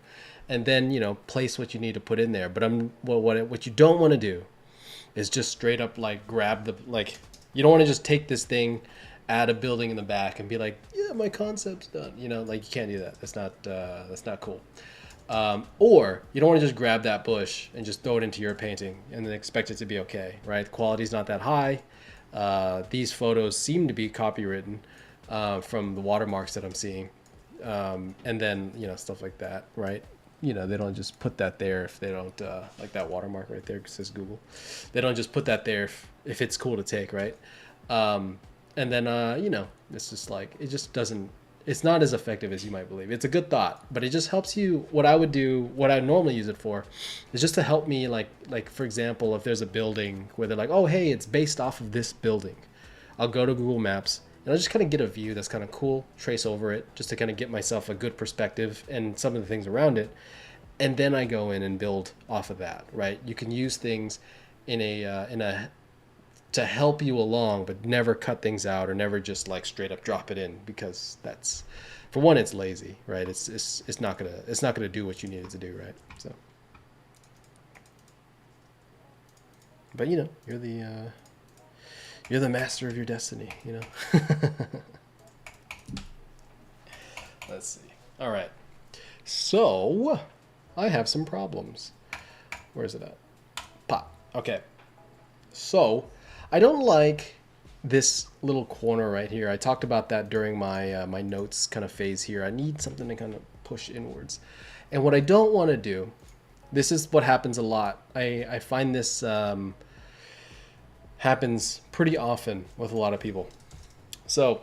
[SPEAKER 1] and then, you know, place what you need to put in there. But what you don't want to do is just straight up like grab the, like, you don't want to just take this thing, add a building in the back and be like, yeah, my concept's done. You know, like you can't do that. That's not cool. Or you don't want to just grab that bush and just throw it into your painting and then expect it to be okay, right? Quality's not that high. These photos seem to be copywritten from the watermarks that I'm seeing. And then, you know, stuff like that, right? You know, they don't just put that there if they don't, like that watermark right there says Google. They don't just put that there if it's cool to take, right? And then, you know, it's just like, it just doesn't, it's not as effective as you might believe. It's a good thought, but it just helps you. What I would do, what I normally use it for, is just to help me, like for example, if there's a building where they're like, oh, hey, it's based off of this building. I'll go to Google Maps and I'll just kind of get a view that's kind of cool, trace over it, just to kind of get myself a good perspective and some of the things around it. And then I go in and build off of that, right? You can use things in a to help you along, but never cut things out or never just like straight up drop it in, because that's, for one, it's lazy, right? It's not gonna do what you need it to do, right? So, but you know, you're the master of your destiny, you know. Let's see. All right, so I have some problems. Where is it at? Pop. Okay, so I don't like this little corner right here. I talked about that during my my notes kind of phase here. I need something to kind of push inwards. And what I don't want to do, this is what happens a lot. I find this happens pretty often with a lot of people. So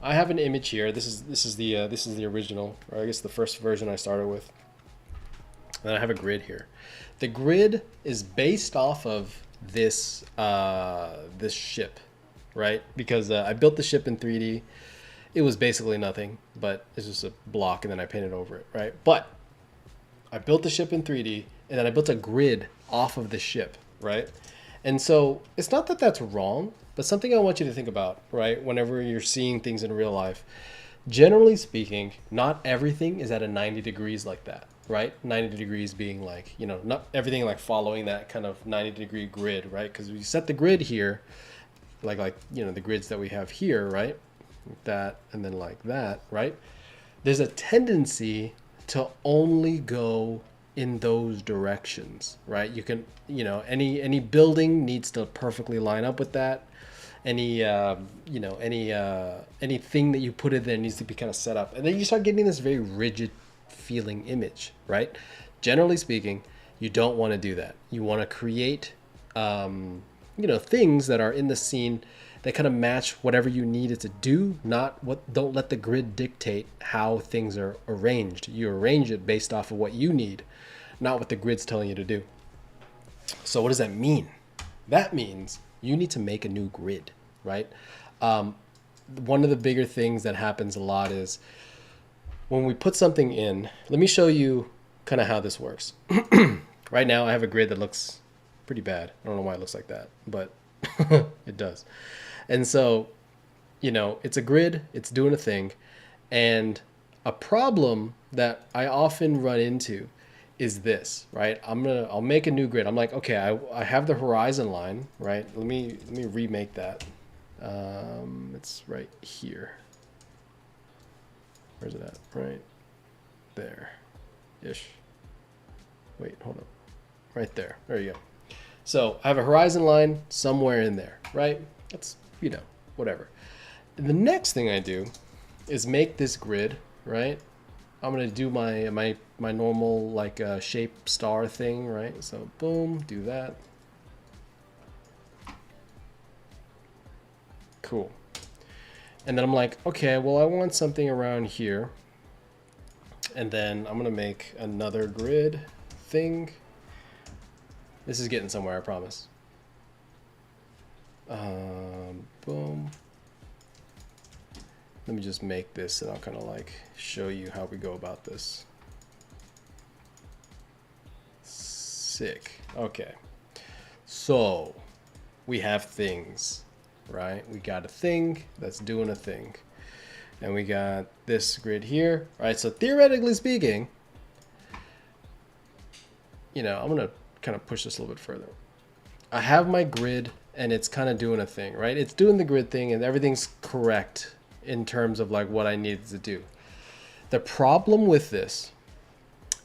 [SPEAKER 1] I have an image here. This is the original, or I guess the first version I started with. And I have a grid here. The grid is based off of this this ship, right? Because I built the ship in 3D. It was basically nothing, but it's just a block, and then I painted over it, right? But I built the ship in 3D, and then I built a grid off of the ship, right? And so it's not that that's wrong, but something I want you to think about, right? Whenever you're seeing things in real life, generally speaking, not everything is at a 90 degrees like that, right? 90 degrees being like, you know, not everything like following that kind of 90-degree grid, right? Because we set the grid here, like, you know, the grids that we have here, right? Like that, and then like that, right? There's a tendency to only go in those directions, right? You can, you know, any building needs to perfectly line up with that. Any you know, anything that you put in there needs to be kind of set up, and then you start getting this very rigid feeling image, right? Generally speaking, you don't want to do that. You want to create you know, things that are in the scene that kind of match whatever you need it to do, not what. Don't let the grid dictate how things are arranged. You arrange it based off of what you need, not what the grid's telling you to do. So what does that mean? That means you need to make a new grid, right? One of the bigger things that happens a lot is when we put something in, let me show you kind of how this works. Right now I have a grid that looks pretty bad. I don't know why it looks like that, but it does. And so, you know, it's a grid, it's doing a thing. And a problem that I often run into is this, right? I'll make a new grid. I'm like, okay, I have the horizon line, right? Let me remake that. It's right here. Where's it at? Right there ish. Wait, hold up. Right there. There you go. So I have a horizon line somewhere in there, right? That's, you know, whatever. And the next thing I do is make this grid, right? I'm gonna do my normal like shape star thing, right? So boom, do that. Cool. And then I'm like, okay, well, I want something around here. And then I'm gonna make another grid thing. This is getting somewhere, I promise. Boom. Let me just make this and I'll kind of like show you how we go about this. Sick. Okay. So we have things, right? We got a thing that's doing a thing. And we got this grid here, right? So theoretically speaking, you know, I'm going to kind of push this a little bit further. I have my grid and it's kind of doing a thing, right? It's doing the grid thing and everything's correct in terms of like what I needed to do. The problem with this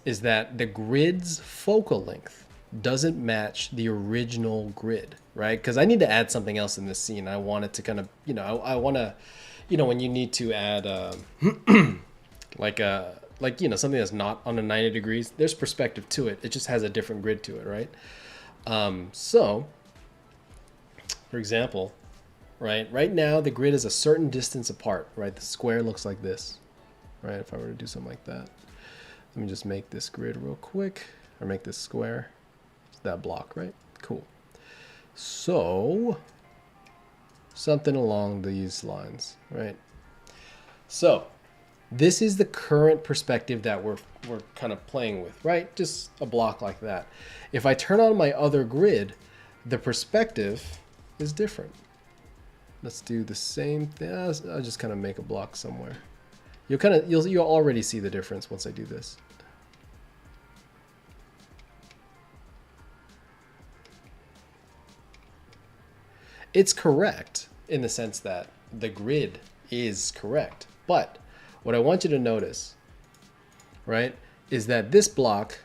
[SPEAKER 1] is that the grid's focal length doesn't match the original grid, right? Because I need to add something else in this scene. I want it to kind of, you know, I want to, you know, when you need to add like you know, something that's not on a 90 degrees, there's perspective to it. It just has a different grid to it, right? So for example, right now the grid is a certain distance apart, right? The square looks like this, right? If I were to do something like that, let me just make this grid real quick, or make this square. It's that block, right? Cool. So something along these lines, right? So this is the current perspective that we're kind of playing with, right? Just a block like that. If I turn on my other grid, the perspective is different. Let's do the same thing. I'll just kind of make a block somewhere. You'll already see the difference once I do this. It's correct in the sense that the grid is correct, but what I want you to notice, right, is that this block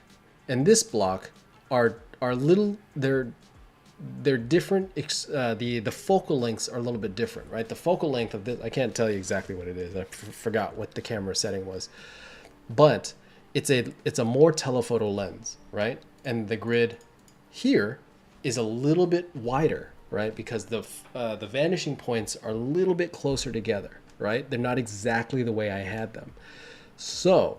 [SPEAKER 1] and this block are little, they're different. The focal lengths are a little bit different, right? The focal length of this, I can't tell you exactly what it is. I forgot what the camera setting was, but it's a more telephoto lens, right? And the grid here is a little bit wider, right? Because the vanishing points are a little bit closer together, right? They're not exactly the way I had them. So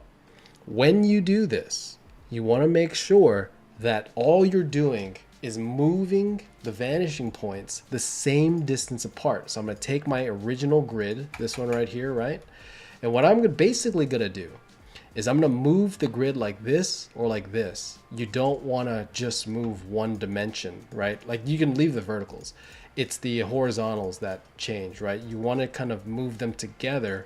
[SPEAKER 1] when you do this, you want to make sure that all you're doing is moving the vanishing points the same distance apart. So I'm going to take my original grid, this one right here, right? And what I'm basically going to do is I'm going to move the grid like this or like this. You don't want to just move one dimension, right? Like you can leave the verticals. It's the horizontals that change, right? You want to kind of move them together.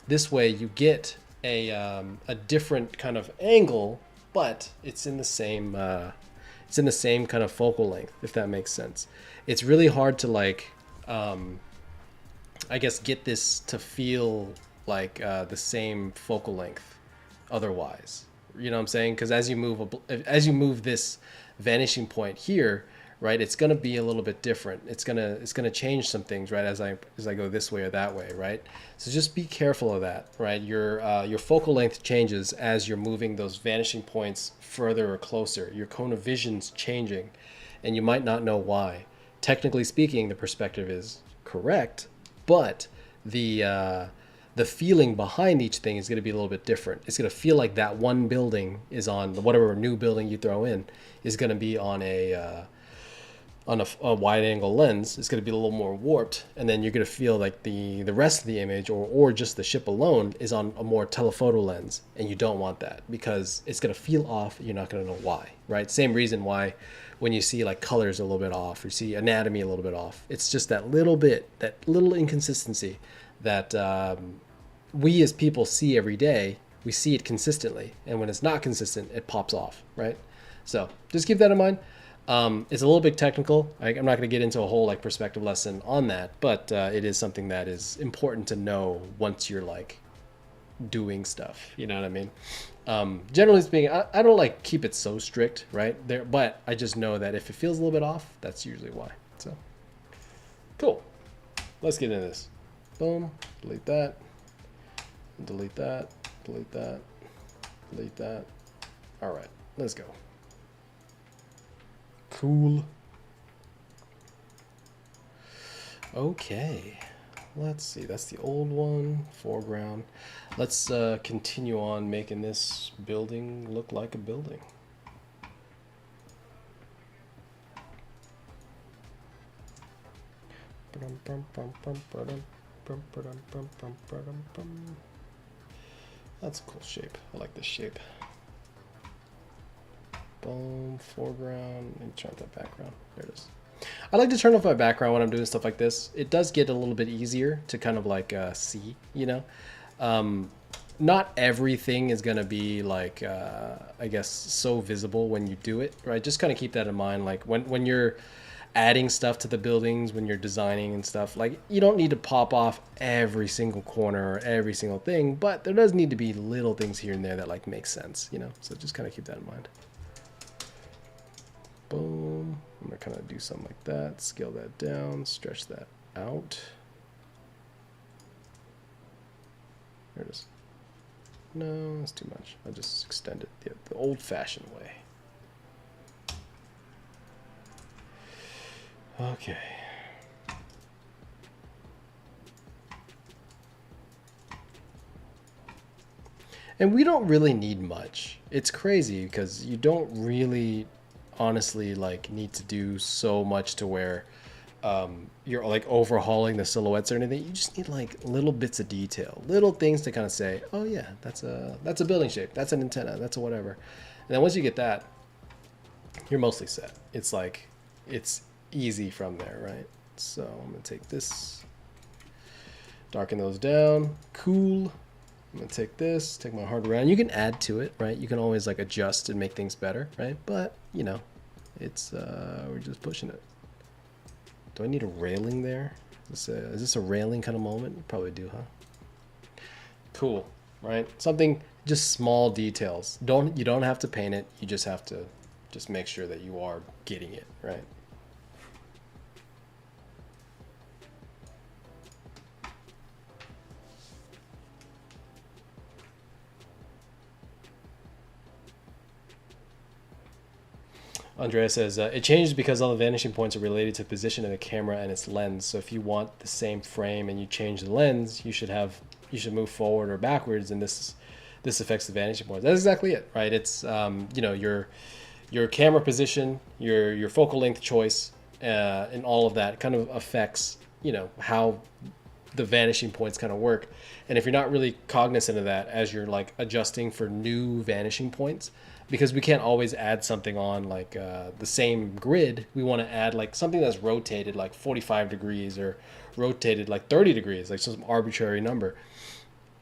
[SPEAKER 1] This way you get a different kind of angle but it's in the same kind of focal length, if that makes sense. It's really hard to like, I guess, get this to feel like the same focal length otherwise. You know what I'm saying? Because as you move this vanishing point here, right, it's gonna be a little bit different. It's gonna change some things, right, as I go this way or that way, right? So just be careful of that, right? Your focal length changes as you're moving those vanishing points further or closer. Your cone of vision's changing, and you might not know why. Technically speaking, the perspective is correct, but the feeling behind each thing is going to be a little bit different. It's going to feel like that one building is on whatever new building you throw in is going to be on a wide angle lens. It's going to be a little more warped, and then you're going to feel like the rest of the image or just the ship alone is on a more telephoto lens, and you don't want that because it's going to feel off. You're not going to know why, right? Same reason why when you see like colors a little bit off, or you see anatomy a little bit off, it's just that little inconsistency that we as people see every day. We see it consistently, and when it's not consistent, it pops off, right? So just keep that in mind. It's a little bit technical. I'm not going to get into a whole like perspective lesson on that, but it is something that is important to know once you're like doing stuff. You know what I mean? Generally speaking, I don't like keep it so strict, right? There, but I just know that if it feels a little bit off, that's usually why. So cool. Let's get into this. Boom. Delete that. Delete that. Delete that. Delete that. All right. Let's go. Cool. Okay. Let's see. That's the old one. Foreground. Let's continue on making this building look like a building. That's a cool shape. I like this shape. Boom, foreground, and turn off that background. There it is. I like to turn off my background when I'm doing stuff like this. It does get a little bit easier to kind of like see, you know. Not everything is going to be like, I guess, so visible when you do it, right? Just kind of keep that in mind. Like when you're adding stuff to the buildings, when you're designing and stuff, like you don't need to pop off every single corner or every single thing, but there does need to be little things here and there that like make sense, you know? So just kind of keep that in mind. Boom. I'm going to kind of do something like that, scale that down, stretch that out. There it is. No, that's too much. I'll just extend it the old-fashioned way. Okay. And we don't really need much. It's crazy because you don't really honestly like need to do so much to where you're like overhauling the silhouettes or anything. You just need like little bits of detail, little things to kind of say, oh yeah, that's a building shape, that's an antenna, that's a whatever. And then once you get that, you're mostly set. It's like it's easy from there, right? So I'm gonna take this, darken those down. Cool. I'm gonna take this, take my hardware around. You can add to it, right? You can always like adjust and make things better, right? But you know, it's we're just pushing it. Do I need a railing there? Is this a railing kind of moment? You probably do, huh? Cool, right? Something, just small details. You don't have to paint it. You just have to just make sure that you are getting it, right? Andrea says, it changes because all the vanishing points are related to the position of the camera and its lens. So if you want the same frame and you change the lens, you should move forward or backwards, and this affects the vanishing points. That's exactly it, right? It's you know, your camera position, your focal length choice, and all of that kind of affects, you know, how the vanishing points kind of work. And if you're not really cognizant of that as you're like adjusting for new vanishing points, because we can't always add something on like the same grid, we want to add like something that's rotated like 45 degrees or rotated like 30 degrees, like some arbitrary number.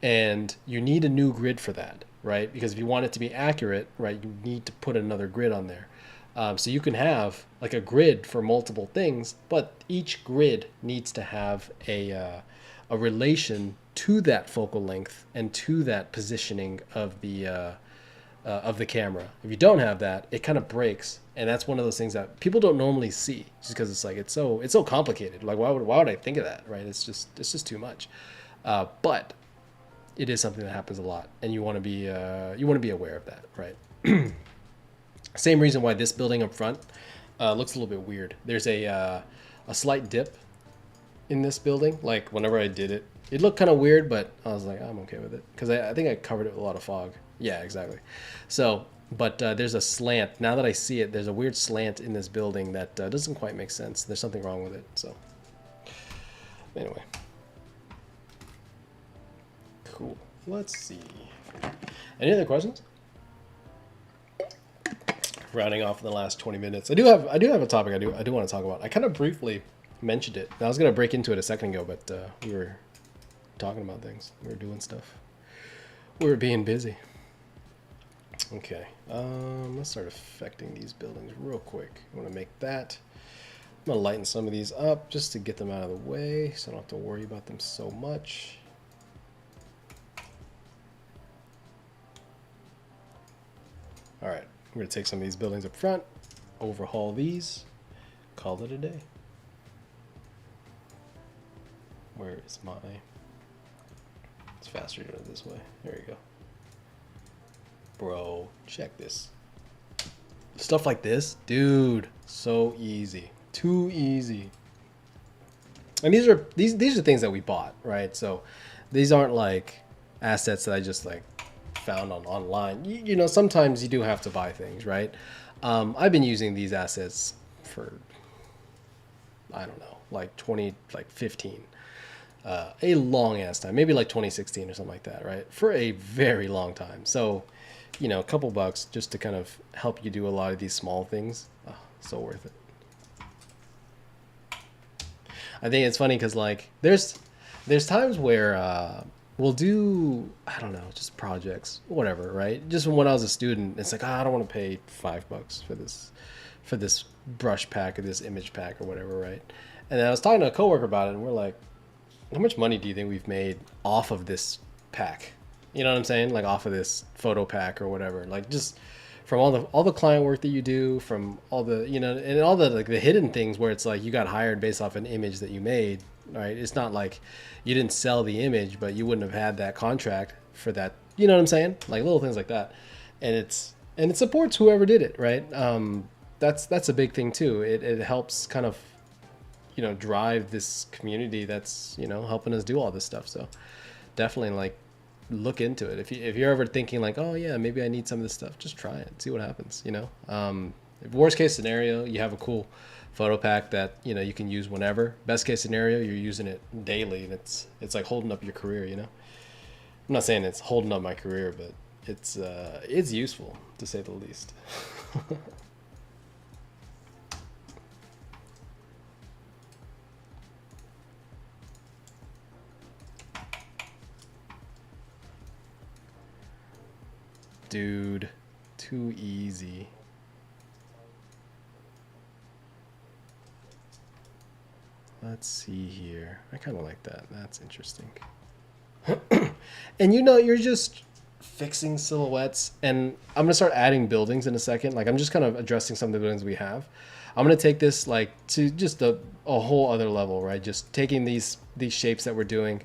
[SPEAKER 1] And you need a new grid for that. right? Because if you want it to be accurate, right, you need to put another grid on there. So you can have like a grid for multiple things, but each grid needs to have a relation to that focal length and to that positioning of the camera. If you don't have that, it kind of breaks, and that's one of those things that people don't normally see, just because it's like it's so complicated. Like why would I think of that, right? It's just too much. But it is something that happens a lot, and you want to be aware of that, right? Same reason why this building up front looks a little bit weird. There's a slight dip in this building. Like whenever I did it, it looked kind of weird, but I was like, I'm okay with it because I think I covered it with a lot of fog. Yeah, exactly. So, but there's a slant. Now that I see it, there's a weird slant in this building that doesn't quite make sense. There's something wrong with it. So, anyway. Cool. Let's see. Any other questions? Rounding off in the last 20 minutes. I do have a topic I do want to talk about. I kind of briefly mentioned it. I was going to break into it a second ago, but we were talking about things. We were doing stuff. We were being busy. Okay. Let's start affecting these buildings real quick. I want to make that. I'm going to lighten some of these up just to get them out of the way so I don't have to worry about them so much. All right. We're going to take some of these buildings up front, overhaul these, call it a day. Where is my... It's faster doing it this way. There you go. Bro, check this. Stuff like this, dude, so easy. Too easy. And these are things that we bought, right? So these aren't like assets that I just like found online. You know, sometimes you do have to buy things, right? I've been using these assets for, I don't know, like 15, a long ass time, maybe like 2016 or something like that, right? For a very long time. So, you know, a couple bucks just to kind of help you do a lot of these small things. Oh, so worth it. I think it's funny because like there's times where we'll do, I don't know, just projects, whatever, right? Just when I was a student, it's like, I don't want to pay $5 for this brush pack or this image pack or whatever, right? And then I was talking to a coworker about it, and we're like, how much money do you think we've made off of this pack? You know what I'm saying? Like off of this photo pack or whatever. Like just from all the client work that you do, from all the, you know, and all the like the hidden things where it's like you got hired based off an image that you made, right? It's not like you didn't sell the image, but you wouldn't have had that contract for that. You know what I'm saying? Like little things like that. And it supports whoever did it, right? That's a big thing too. It helps kind of, you know, drive this community that's, you know, helping us do all this stuff. So definitely like look into it. If you're ever thinking like, oh yeah, maybe I need some of this stuff, just try it, see what happens, you know. If worst case scenario, you have a cool photo pack that, you know, you can use whenever. Best case scenario, you're using it daily, and it's like holding up your career, you know. I'm not saying it's holding up my career, but it's useful to say the least. Dude, too easy. Let's see here. I kind of like that. That's interesting. And you know, you're just fixing silhouettes, and I'm gonna start adding buildings in a second. Like I'm just kind of addressing some of the buildings we have. I'm gonna take this like to just a whole other level, right? Just taking these shapes that we're doing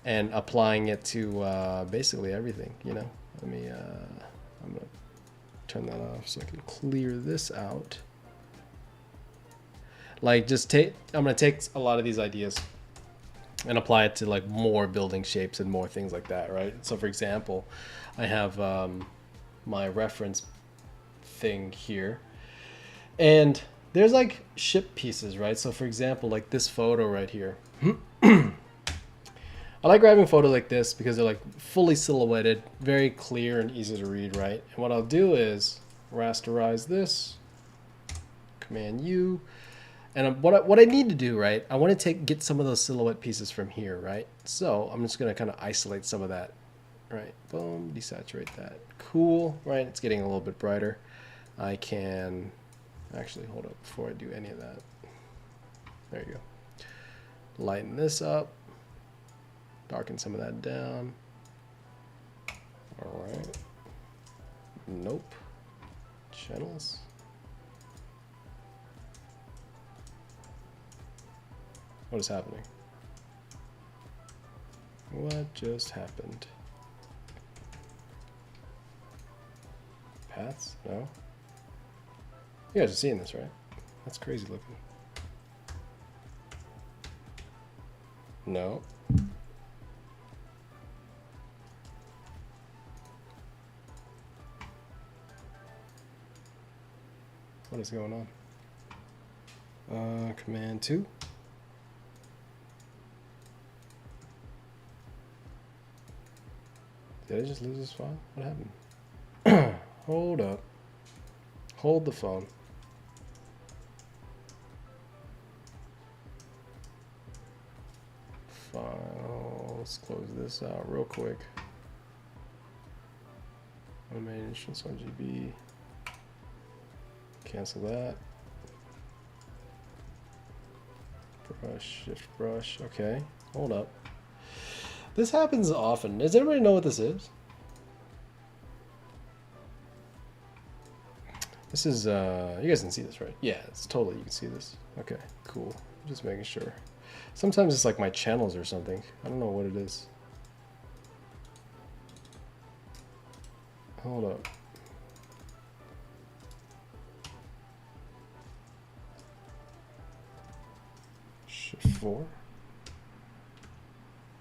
[SPEAKER 1] and applying it to basically everything, you know. Let me I'm gonna turn that off so I can clear this out. Like I'm gonna take a lot of these ideas and apply it to like more building shapes and more things like that, right? So for example, I have my reference thing here, and there's like ship pieces, right? So for example, like this photo right here. I like grabbing a photo like this because they're like fully silhouetted, very clear and easy to read, right? And what I'll do is rasterize this, Command U, and what I need to do, right? I want to get some of those silhouette pieces from here, right? So I'm just gonna kind of isolate some of that right? Boom, desaturate that. Cool, right? It's getting a little bit brighter. I can actually hold up before I do any of that. There you go. Lighten this up. Darken some of that down. All right. Nope. Channels. What is happening? What just happened? Paths? No. You guys are seeing this, right? That's crazy looking. No. What is going on? Command 2. Did I just lose this file? What happened? Hold up. Hold the phone. File. Let's close this out real quick. Main instance 1 GB. Cancel that. Brush, shift brush. Okay, hold up. This happens often. Does anybody know what this is? This is, you guys can see this, right? Yeah, it's totally, you can see this. Okay, cool. Just making sure. Sometimes it's like my channels or something. I don't know what it is. Hold up. Shift 4.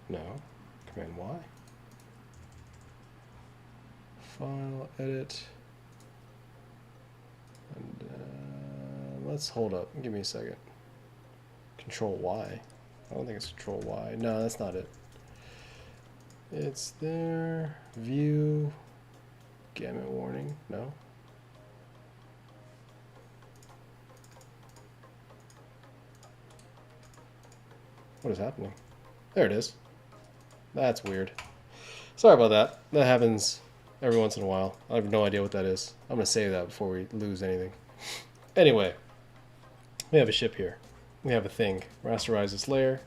[SPEAKER 1] No. Command Y. File, edit. And let's hold up. Give me a second. Control Y. I don't think it's Control Y. No, that's not it. It's there. View. Gamut warning. No. What is happening? There it is. That's weird. Sorry about that. That happens every once in a while. I have no idea what that is. I'm going to save that before we lose anything. Anyway, we have a ship here. We have a thing. Rasterize this layer.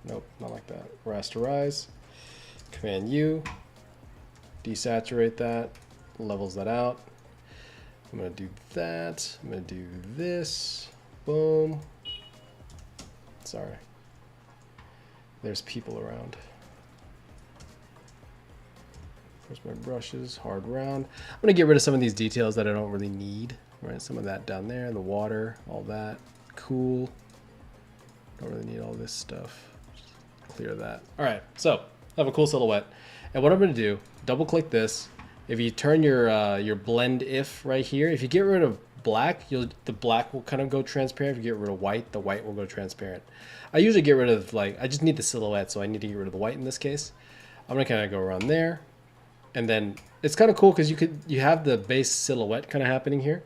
[SPEAKER 1] Nope, not like that. Rasterize. Command U. Desaturate that. Levels that out. I'm going to do that. I'm going to do this. Boom. Sorry. There's people around. Where's my brushes? Hard round. I'm going to get rid of some of these details that I don't really need. Right, some of that down there, the water, all that. Cool. Don't really need all this stuff. Just clear that. All right, so I have a cool silhouette. And what I'm going to do, double click this. If you turn your blend if right here, if you get rid of black, the black will kind of go transparent. If you get rid of white, the white will go transparent. I usually get rid of, like, I just need the silhouette, so I need to get rid of the white in this case. I'm going to kind of go around there. And then it's kind of cool because you have the base silhouette kind of happening here.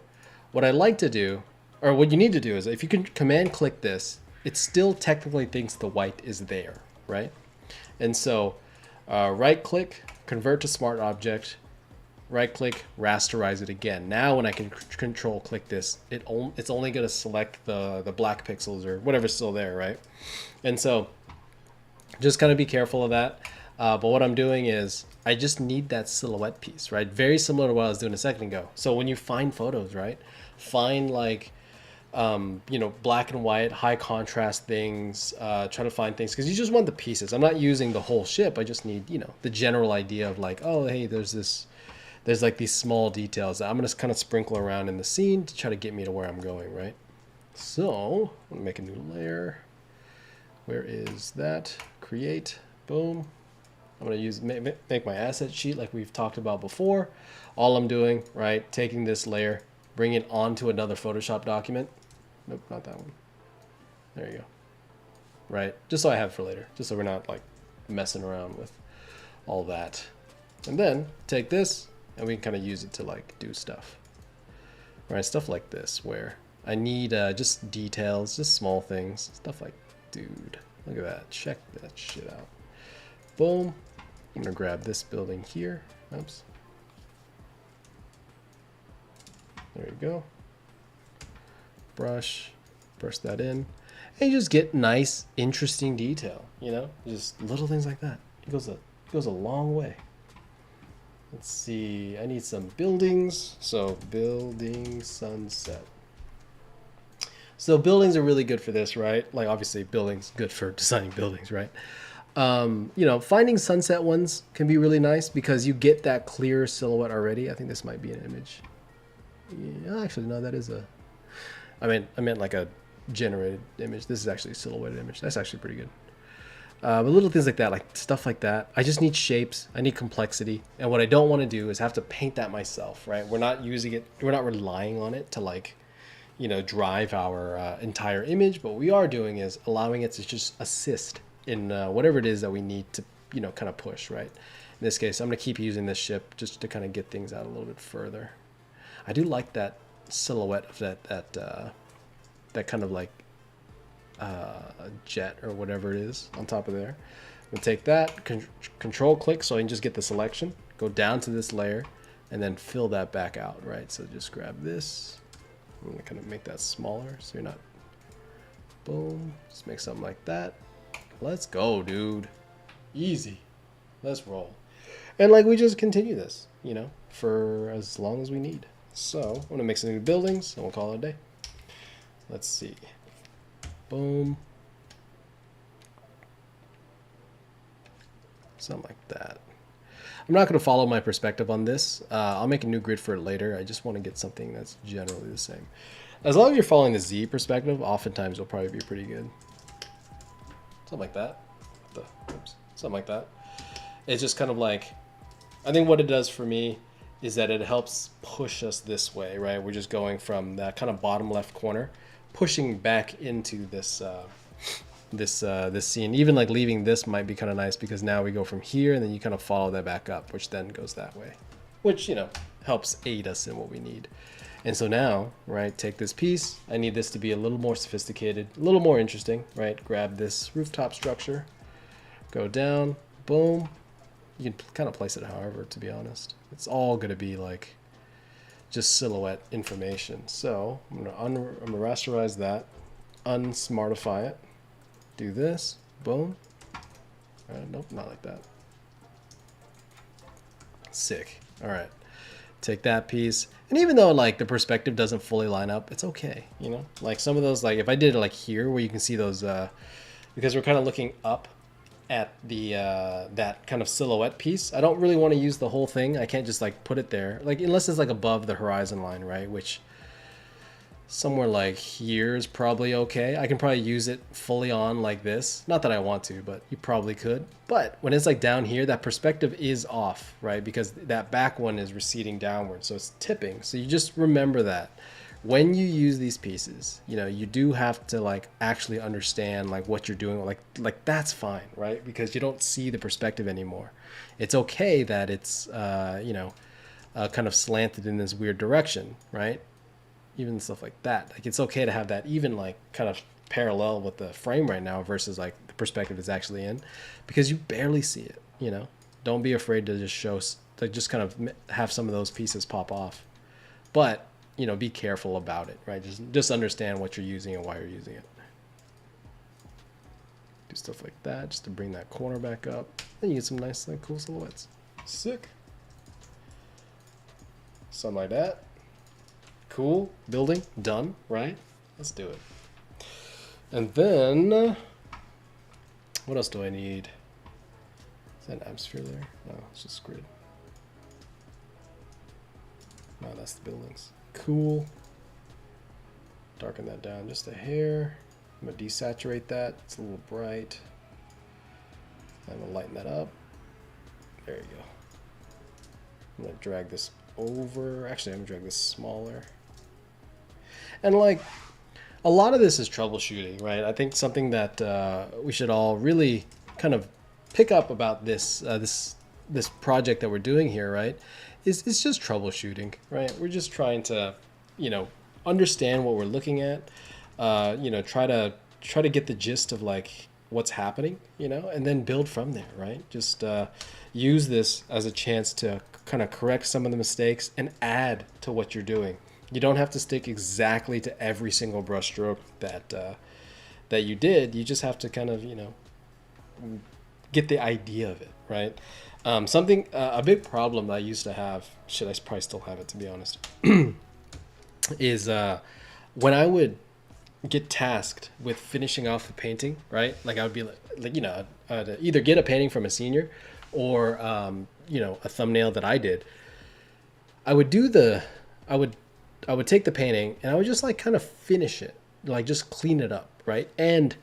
[SPEAKER 1] What I like to do, or what you need to do, is if you can command click this, it still technically thinks the white is there, right? And so right click, convert to smart object, right click, rasterize it again. Now when I can control click this, it's only going to select the black pixels or whatever's still there, right? And so just kind of be careful of that. But what I'm doing is I just need that silhouette piece, right? Very similar to what I was doing a second ago. So when you find photos, right? Find like, you know, black and white, high contrast things, try to find things, because you just want the pieces. I'm not using the whole ship. I just need, you know, the general idea of like, oh, hey, there's like these small details that I'm going to kind of sprinkle around in the scene to try to get me to where I'm going, right? So I'm going to make a new layer. Where is that? Create, boom. I'm going to use make my asset sheet like we've talked about before. All I'm doing, right, taking this layer, bring it onto another Photoshop document. Nope, not that one. There you go. Right, just so I have it for later, just so we're not like messing around with all that. And then take this and we can kind of use it to like do stuff. Right, stuff like this where I need just details, just small things, stuff like, dude, look at that, check that shit out. Boom. I'm gonna grab this building here. Oops. There you go. Brush that in. And you just get nice, interesting detail, you know? Just little things like that. It goes a long way. Let's see, I need some buildings. So building sunset. So buildings are really good for this, right? Like obviously buildings good for designing buildings, right? You know, finding sunset ones can be really nice because you get that clear silhouette already. I think this might be an image. Yeah, actually, no, that is a, I meant like a generated image. This is actually a silhouetted image. That's actually pretty good. But little things like that, like stuff like that. I just need shapes. I need complexity. And what I don't want to do is have to paint that myself, right? We're not using it. We're not relying on it to like, you know, drive our entire image. But what we are doing is allowing it to just assist in whatever it is that we need to, you know, kind of push, right? In this case, I'm going to keep using this ship just to kind of get things out a little bit further. I do like that silhouette of that kind of like jet or whatever it is on top of there. We'll take that, control click so I can just get the selection, go down to this layer, and then fill that back out, right? So just grab this. I'm gonna kind of make that smaller so you're not, boom, just make something like that. Let's go, dude. Easy. Let's roll. And like we just continue this, you know, for as long as we need. So I'm gonna make some new buildings and we'll call it a day. Let's see. Boom. Something like that. I'm not going to follow my perspective on this. I'll make a new grid for it later. I just want to get something that's generally the same. As long as you're following the Z perspective, oftentimes it'll probably be pretty good. Something like that. Oops. Something like that. It's just kind of like, I think what it does for me is that it helps push us this way, right? We're just going from that kind of bottom left corner, pushing back into this this scene. Even like leaving this might be kind of nice because now we go from here and then you kind of follow that back up, which then goes that way, which, you know, helps aid us in what we need. And so now, right, take this piece. I need this to be a little more sophisticated, a little more interesting, right? Grab this rooftop structure, go down, boom. You can kind of place it however, to be honest. It's all going to be like just silhouette information. So I'm gonna rasterize that, unsmartify it, do this, boom. Nope, not like that. Sick. All right, take that piece, and even though like the perspective doesn't fully line up, it's okay. You know, like some of those, like if I did it like here, where you can see those, because we're kind of looking up at the that kind of silhouette piece. I don't really want to use the whole thing. I can't just like put it there, like unless it's like above the horizon line, right? Which somewhere like here is probably okay. I can probably use it fully on like this. Not that I want to, but you probably could. But when it's like down here, that perspective is off, right? Because that back one is receding downward, so it's tipping. So you just remember that when you use these pieces, you know, you do have to like actually understand like what you're doing. Like that's fine, right? Because you don't see the perspective anymore. It's okay that it's you know, kind of slanted in this weird direction, right? Even stuff like that. Like it's okay to have that even like kind of parallel with the frame right now versus like the perspective it's actually in, because you barely see it, you know? Don't be afraid to just show, to just kind of have some of those pieces pop off. But, you know, be careful about it, right? Just understand what you're using and why you're using it. Do stuff like that just to bring that corner back up. And you get some nice, like, cool silhouettes. Sick. Something like that. Cool. Building. Done, right? Let's do it. And then, what else do I need? Is that an atmosphere there? No, it's just grid. No, that's the buildings. Cool. Darken that down just a hair. I'm going to desaturate that. It's a little bright. I'm going to lighten that up. There you go. I'm going to drag this over. Actually, I'm going to drag this smaller. And like, a lot of this is troubleshooting, right? I think something that we should all really kind of pick up about this this project that we're doing here, right? It's just troubleshooting, right? We're just trying to, you know, understand what we're looking at, you know, try to get the gist of like what's happening, you know, and then build from there, right? Just use this as a chance to kind of correct some of the mistakes and add to what you're doing. You don't have to stick exactly to every single brushstroke that you did. You just have to kind of, you know, get the idea of it, right? Something a big problem that I used to have, shit, I probably still have it to be honest, is when I would get tasked with finishing off the painting, right? Like I would be like you know, I'd either get a painting from a senior or you know, a thumbnail that I did. I would do I would I would take the painting and I would just like kind of finish it, like just clean it up, right? And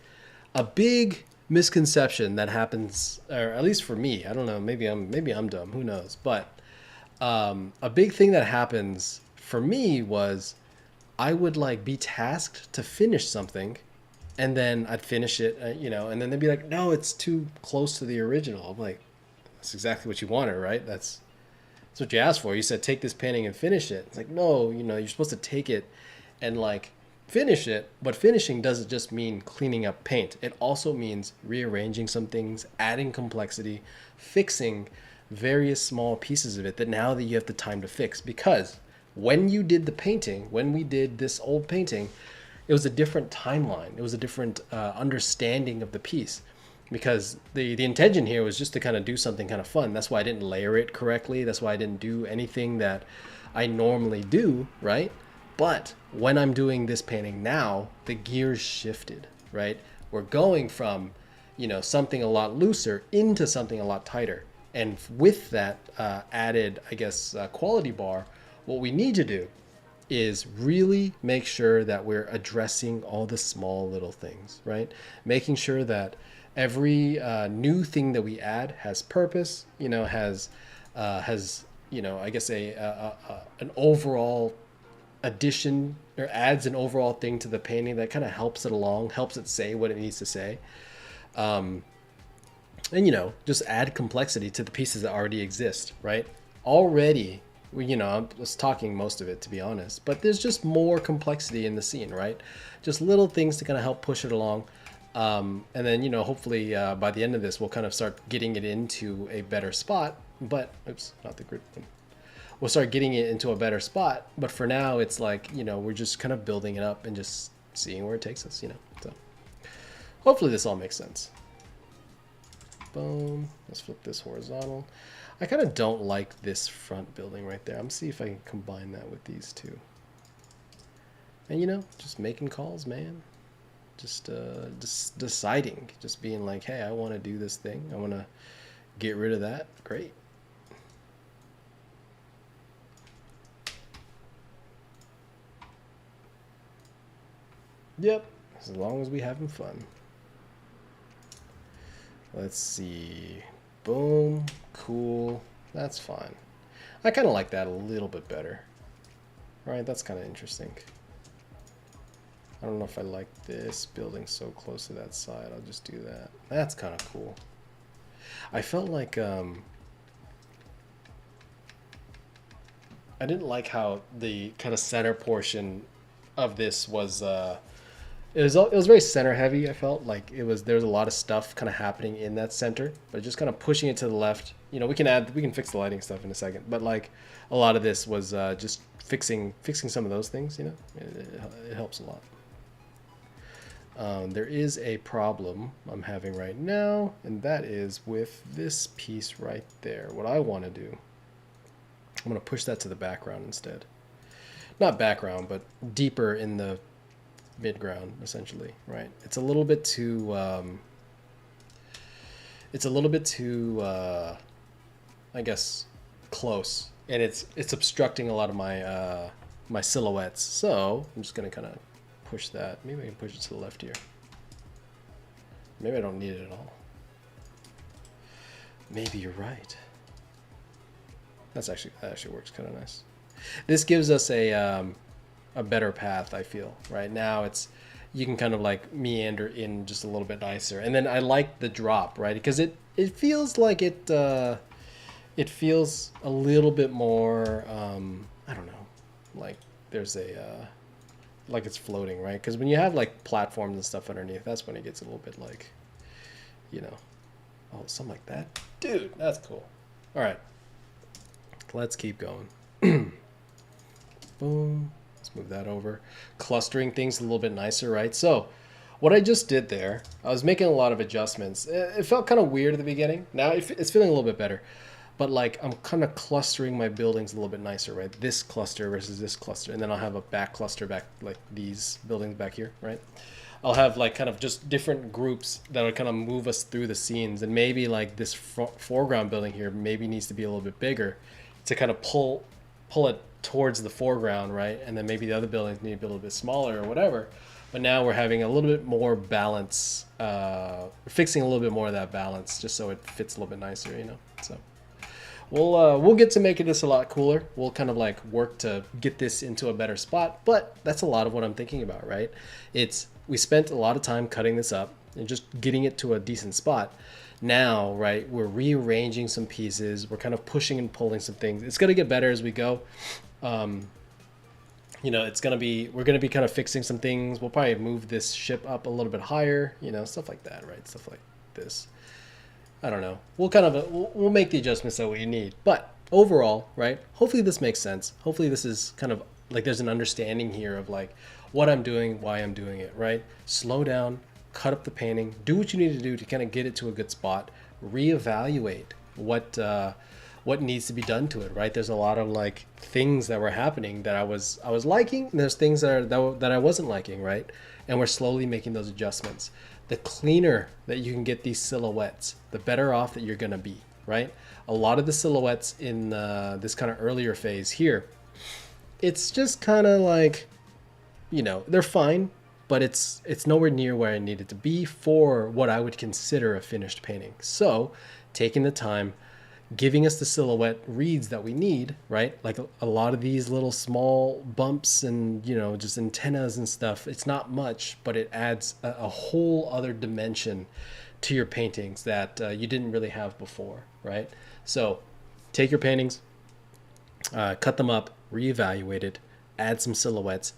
[SPEAKER 1] a big misconception that happens, or at least for me, I don't know, maybe I'm dumb, who knows? But a big thing that happens for me was I would like be tasked to finish something, and then I'd finish it, you know, and then they'd be like, "No, it's too close to the original." I'm like, "That's exactly what you wanted, right? That's what you asked for. You said take this painting and finish it." It's like, no, you know, you're supposed to take it and like finish it, but finishing doesn't just mean cleaning up paint. It also means rearranging some things, adding complexity, fixing various small pieces of it that now that you have the time to fix. Because when you did the painting, when we did this old painting, it was a different timeline. It was a different understanding of the piece. Because the intention here was just to kind of do something kind of fun. That's why I didn't layer it correctly. That's why I didn't do anything that I normally do, right? But when I'm doing this painting now, the gears shifted, right? We're going from, you know, something a lot looser into something a lot tighter. And with that added, I guess, quality bar, what we need to do is really make sure that we're addressing all the small little things, right? Making sure that every new thing that we add has purpose, you know, has you know, I guess an overall addition, or adds an overall thing to the painting that kind of helps it along, helps it say what it needs to say. And, you know, just add complexity to the pieces that already exist, right? Already, you know, I was talking most of it, to be honest, but there's just more complexity in the scene, right? Just little things to kind of help push it along. And then, you know, hopefully by the end of this, we'll kind of start getting it into a better spot. But, oops, not the grid one. We'll start getting it into a better spot. But for now, it's like, you know, we're just kind of building it up and just seeing where it takes us, you know. So hopefully this all makes sense. Boom. Let's flip this horizontal. I kind of don't like this front building right there. I'm gonna see if I can combine that with these two. And, you know, just making calls, man. Just deciding, just being like, hey, I want to do this thing. I want to get rid of that. Great. Yep. As long as we having fun. Let's see. Boom. Cool. That's fine. I kind of like that a little bit better. All right, that's kind of interesting. I don't know if I like this building so close to that side. I'll just do that. That's kind of cool. I felt like I didn't like how the kind of center portion of this was it was very center heavy. I felt like there was a lot of stuff kind of happening in that center, but just kind of pushing it to the left. You know, we can fix the lighting stuff in a second, but like a lot of this was just fixing some of those things, you know. It helps a lot. There is a problem I'm having right now, and that is with this piece right there. What I want to do, I'm going to push that to the background instead. Not background, but deeper in the midground, essentially, right? It's a little bit too, I guess, close, and it's obstructing a lot of my my silhouettes. So I'm just going to kind of push that. Maybe I can push it to the left here. Maybe I don't need it at all. Maybe you're right. That actually works kind of nice. This gives us a better path, I feel. Right now you can kind of like meander in just a little bit nicer. And then I like the drop, right? Because it feels like it feels a little bit more I don't know, like there's a like it's floating, right? Because when you have like platforms and stuff underneath, that's when it gets a little bit like you know, oh, something like that. Dude, that's cool. All right, let's keep going. Boom. Let's move that over. Clustering things a little bit nicer, right? So what I just did there, I was making a lot of adjustments. It felt kind of weird at the beginning. Now it's feeling a little bit better. But like I'm kind of clustering my buildings a little bit nicer, right? This cluster versus this cluster. And then I'll have a back cluster back, like these buildings back here, right? I'll have like kind of just different groups that will kind of move us through the scenes. And maybe like this foreground building here maybe needs to be a little bit bigger to kind of pull it towards the foreground, right? And then maybe the other buildings need to be a little bit smaller or whatever. But now we're having a little bit more balance, fixing a little bit more of that balance just so it fits a little bit nicer, you know? So we'll get to making this a lot cooler. We'll kind of like work to get this into a better spot, but that's a lot of what I'm thinking about, right? We spent a lot of time cutting this up and just getting it to a decent spot. Now, right, we're rearranging some pieces. We're kind of pushing and pulling some things. It's going to get better as we go. You know, we're going to be kind of fixing some things. We'll probably move this ship up a little bit higher, you know, stuff like that, right? Stuff like this. I don't know. We'll make the adjustments that we need. But overall, right, hopefully this makes sense. Hopefully this is kind of like there's an understanding here of like what I'm doing, why I'm doing it, right? Slow down, cut up the painting, do what you need to do to kind of get it to a good spot, reevaluate what needs to be done to it, right? There's a lot of like things that were happening that I was liking, and there's things that I wasn't liking, right? And we're slowly making those adjustments. The cleaner that you can get these silhouettes, the better off that you're gonna be, right? A lot of the silhouettes in this kind of earlier phase here, it's just kind of like, you know, they're fine, but it's nowhere near where I need it to be for what I would consider a finished painting. So taking the time, giving us the silhouette reads that we need, right? Like a lot of these little small bumps and, you know, just antennas and stuff, it's not much, but it adds a whole other dimension to your paintings that you didn't really have before, right? So take your paintings, cut them up, reevaluate it, add some silhouettes,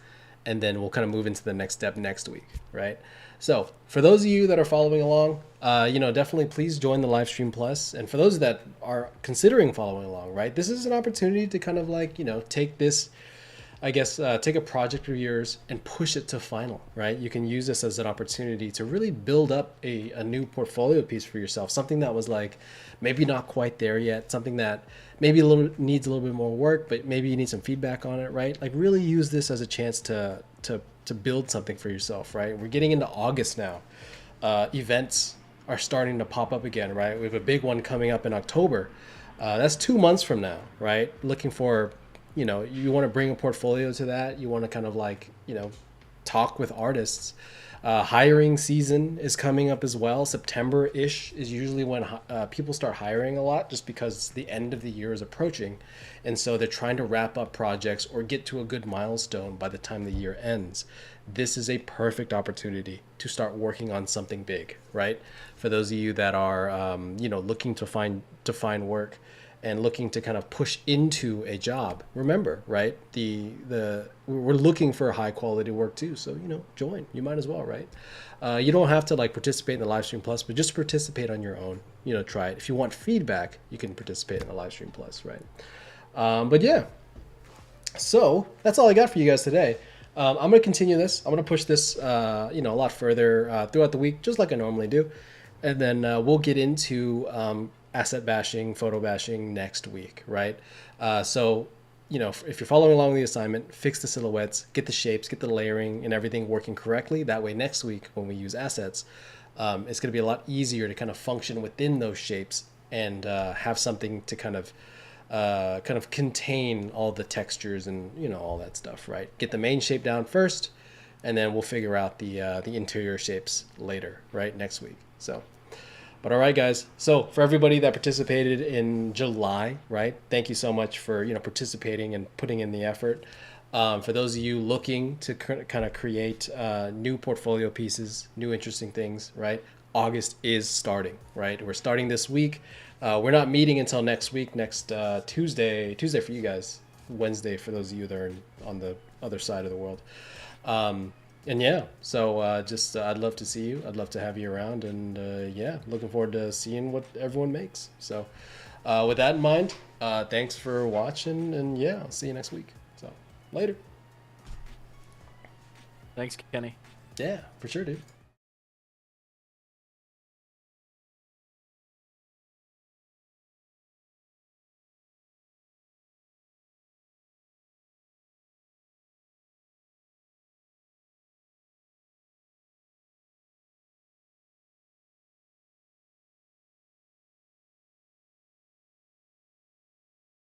[SPEAKER 1] and then we'll kind of move into the next step next week, right? So for those of you that are following along, you know, definitely please join the Livestream Plus. And for those that are considering following along, right, this is an opportunity to kind of like, you know, take this, I guess, take a project of yours and push it to final, right? You can use this as an opportunity to really build up a new portfolio piece for yourself, something that was like maybe not quite there yet, something that maybe needs a little bit more work, but maybe you need some feedback on it, right? Like really use this as a chance to build something for yourself, right? We're getting into August now. Events are starting to pop up again, right? We have a big one coming up in October. That's 2 months from now, right? Looking for, you know, you want to bring a portfolio to that. You want to kind of like, you know, talk with artists. Hiring season is coming up as well. September-ish is usually when people start hiring a lot, just because the end of the year is approaching. And so they're trying to wrap up projects or get to a good milestone by the time the year ends. This is a perfect opportunity to start working on something big, right? For those of you that are, you know, looking to find work and looking to kind of push into a job, remember, right? We're looking for high quality work too. So, you know, join, you might as well, right? You don't have to like participate in the Livestream Plus, but just participate on your own, you know, try it. If you want feedback, you can participate in the Livestream Plus, right? But yeah, so that's all I got for you guys today. I'm going to continue this. I'm going to push this, you know, a lot further throughout the week, just like I normally do. And then we'll get into asset bashing, photo bashing next week, right? So, you know, if you're following along the assignment, fix the silhouettes, get the shapes, get the layering and everything working correctly. That way next week when we use assets, it's going to be a lot easier to kind of function within those shapes and have something to kind of contain all the textures and, you know, all that stuff, right? Get the main shape down first, and then we'll figure out the interior shapes later, right? Next week. So. But all right, guys. So for everybody that participated in July, right? Thank you so much for, you know, participating and putting in the effort. For those of you looking to kind of create new portfolio pieces, new interesting things, right? August is starting, right? We're starting this week. We're not meeting until next week, next Tuesday for you guys, Wednesday for those of you that are on the other side of the world. And yeah, so just I'd love to see you. I'd love to have you around, and yeah, looking forward to seeing what everyone makes. So with that in mind, thanks for watching, and yeah, I'll see you next week. So later.
[SPEAKER 2] Thanks, Kenny.
[SPEAKER 1] Yeah, for sure, dude.